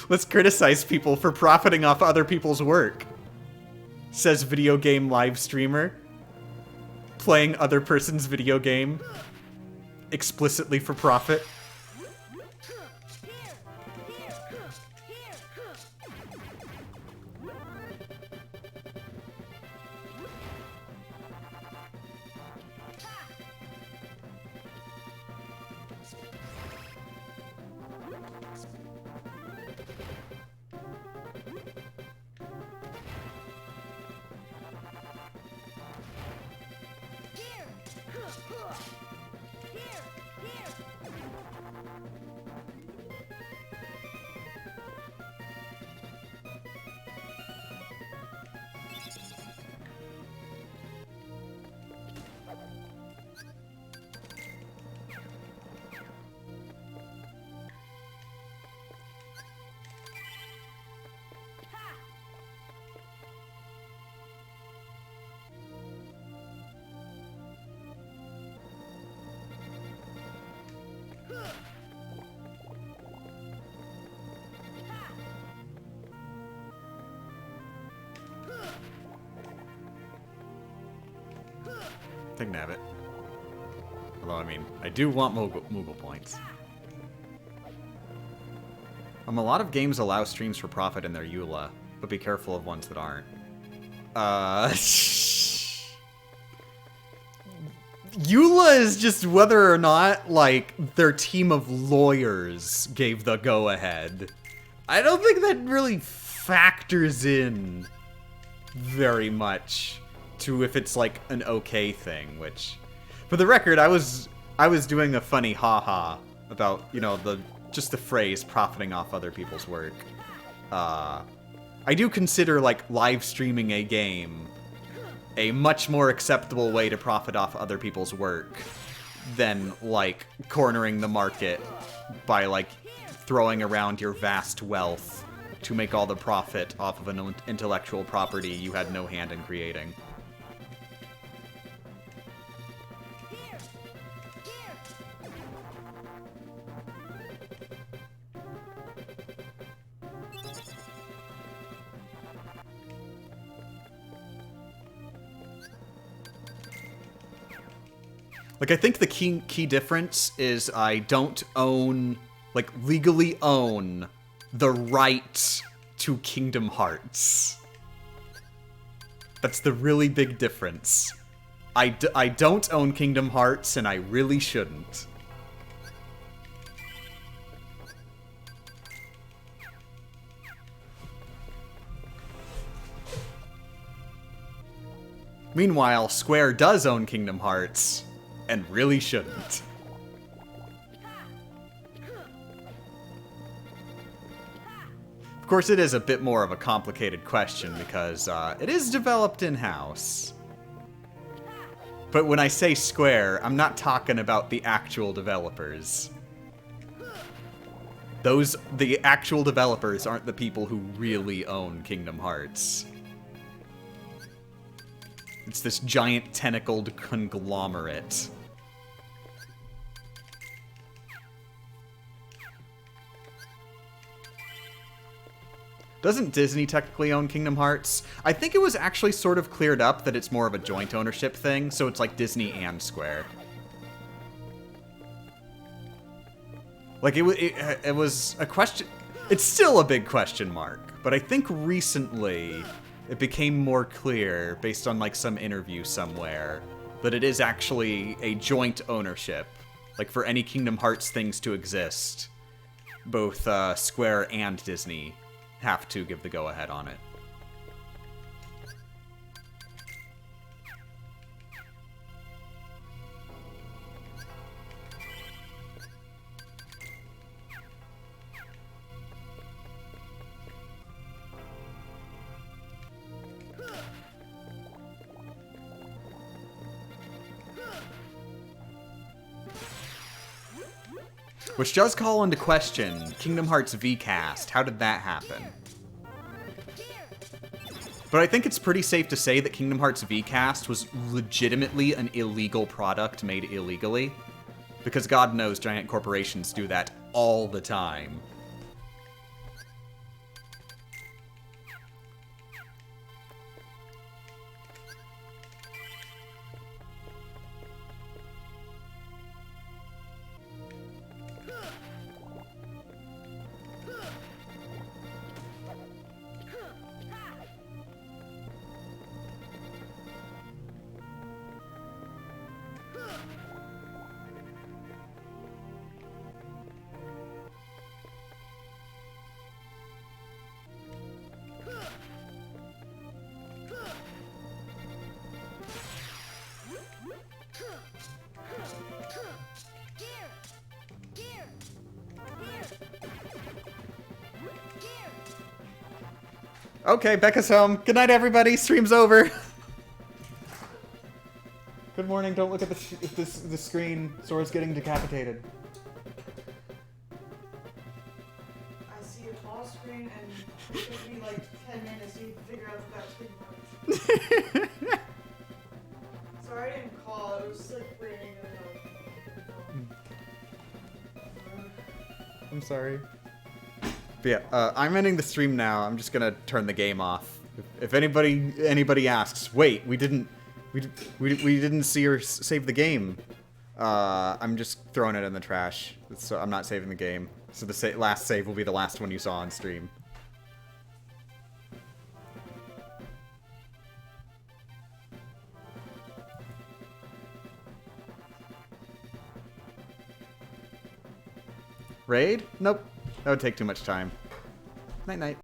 Let's criticize people for profiting off other people's work. Says video game live streamer. Playing other person's video game. Explicitly for profit. I can have it. Although, I mean, I do want Moogle points. A lot of games allow streams for profit in their EULA, but be careful of ones that aren't. EULA is just whether or not, like, their team of lawyers gave the go-ahead. I don't think that really factors in very much to if it's like an okay thing, which, for the record, I was doing a funny haha about, you know, just the phrase profiting off other people's work. I do consider like live streaming a game a much more acceptable way to profit off other people's work than like cornering the market by like throwing around your vast wealth to make all the profit off of an intellectual property you had no hand in creating. Like, I think the key difference is I don't own, like, legally own the right to Kingdom Hearts. That's the really big difference. I don't own Kingdom Hearts, and I really shouldn't. Meanwhile, Square does own Kingdom Hearts, and really shouldn't. Of course, it is a bit more of a complicated question because it is developed in-house. But when I say Square, I'm not talking about the actual developers. The actual developers aren't the people who really own Kingdom Hearts. It's this giant tentacled conglomerate. Doesn't Disney technically own Kingdom Hearts? I think it was actually sort of cleared up that it's more of a joint ownership thing, so it's like Disney and Square. Like, it was a question... It's still a big question mark, but I think recently it became more clear, based on like some interview somewhere, that it is actually a joint ownership. Like, for any Kingdom Hearts things to exist, both Square and Disney have to give the go-ahead on it. Which does call into question Kingdom Hearts V-Cast. How did that happen? But I think it's pretty safe to say that Kingdom Hearts V-Cast was legitimately an illegal product made illegally. Because God knows giant corporations do that all the time. Okay, Becca's home. Good night, everybody. Stream's over. Good morning. Don't look at the screen. Sora's getting decapitated. I see a small screen, and it took me like 10 minutes to figure out that screen works. Sorry I didn't call. It was like raining. I'm sorry. But yeah, I'm ending the stream now. I'm just gonna turn the game off. If anybody asks, wait, we didn't see or save the game. I'm just throwing it in the trash. So I'm not saving the game. So the last save will be the last one you saw on stream. Raid? Nope. That would take too much time. Night-night.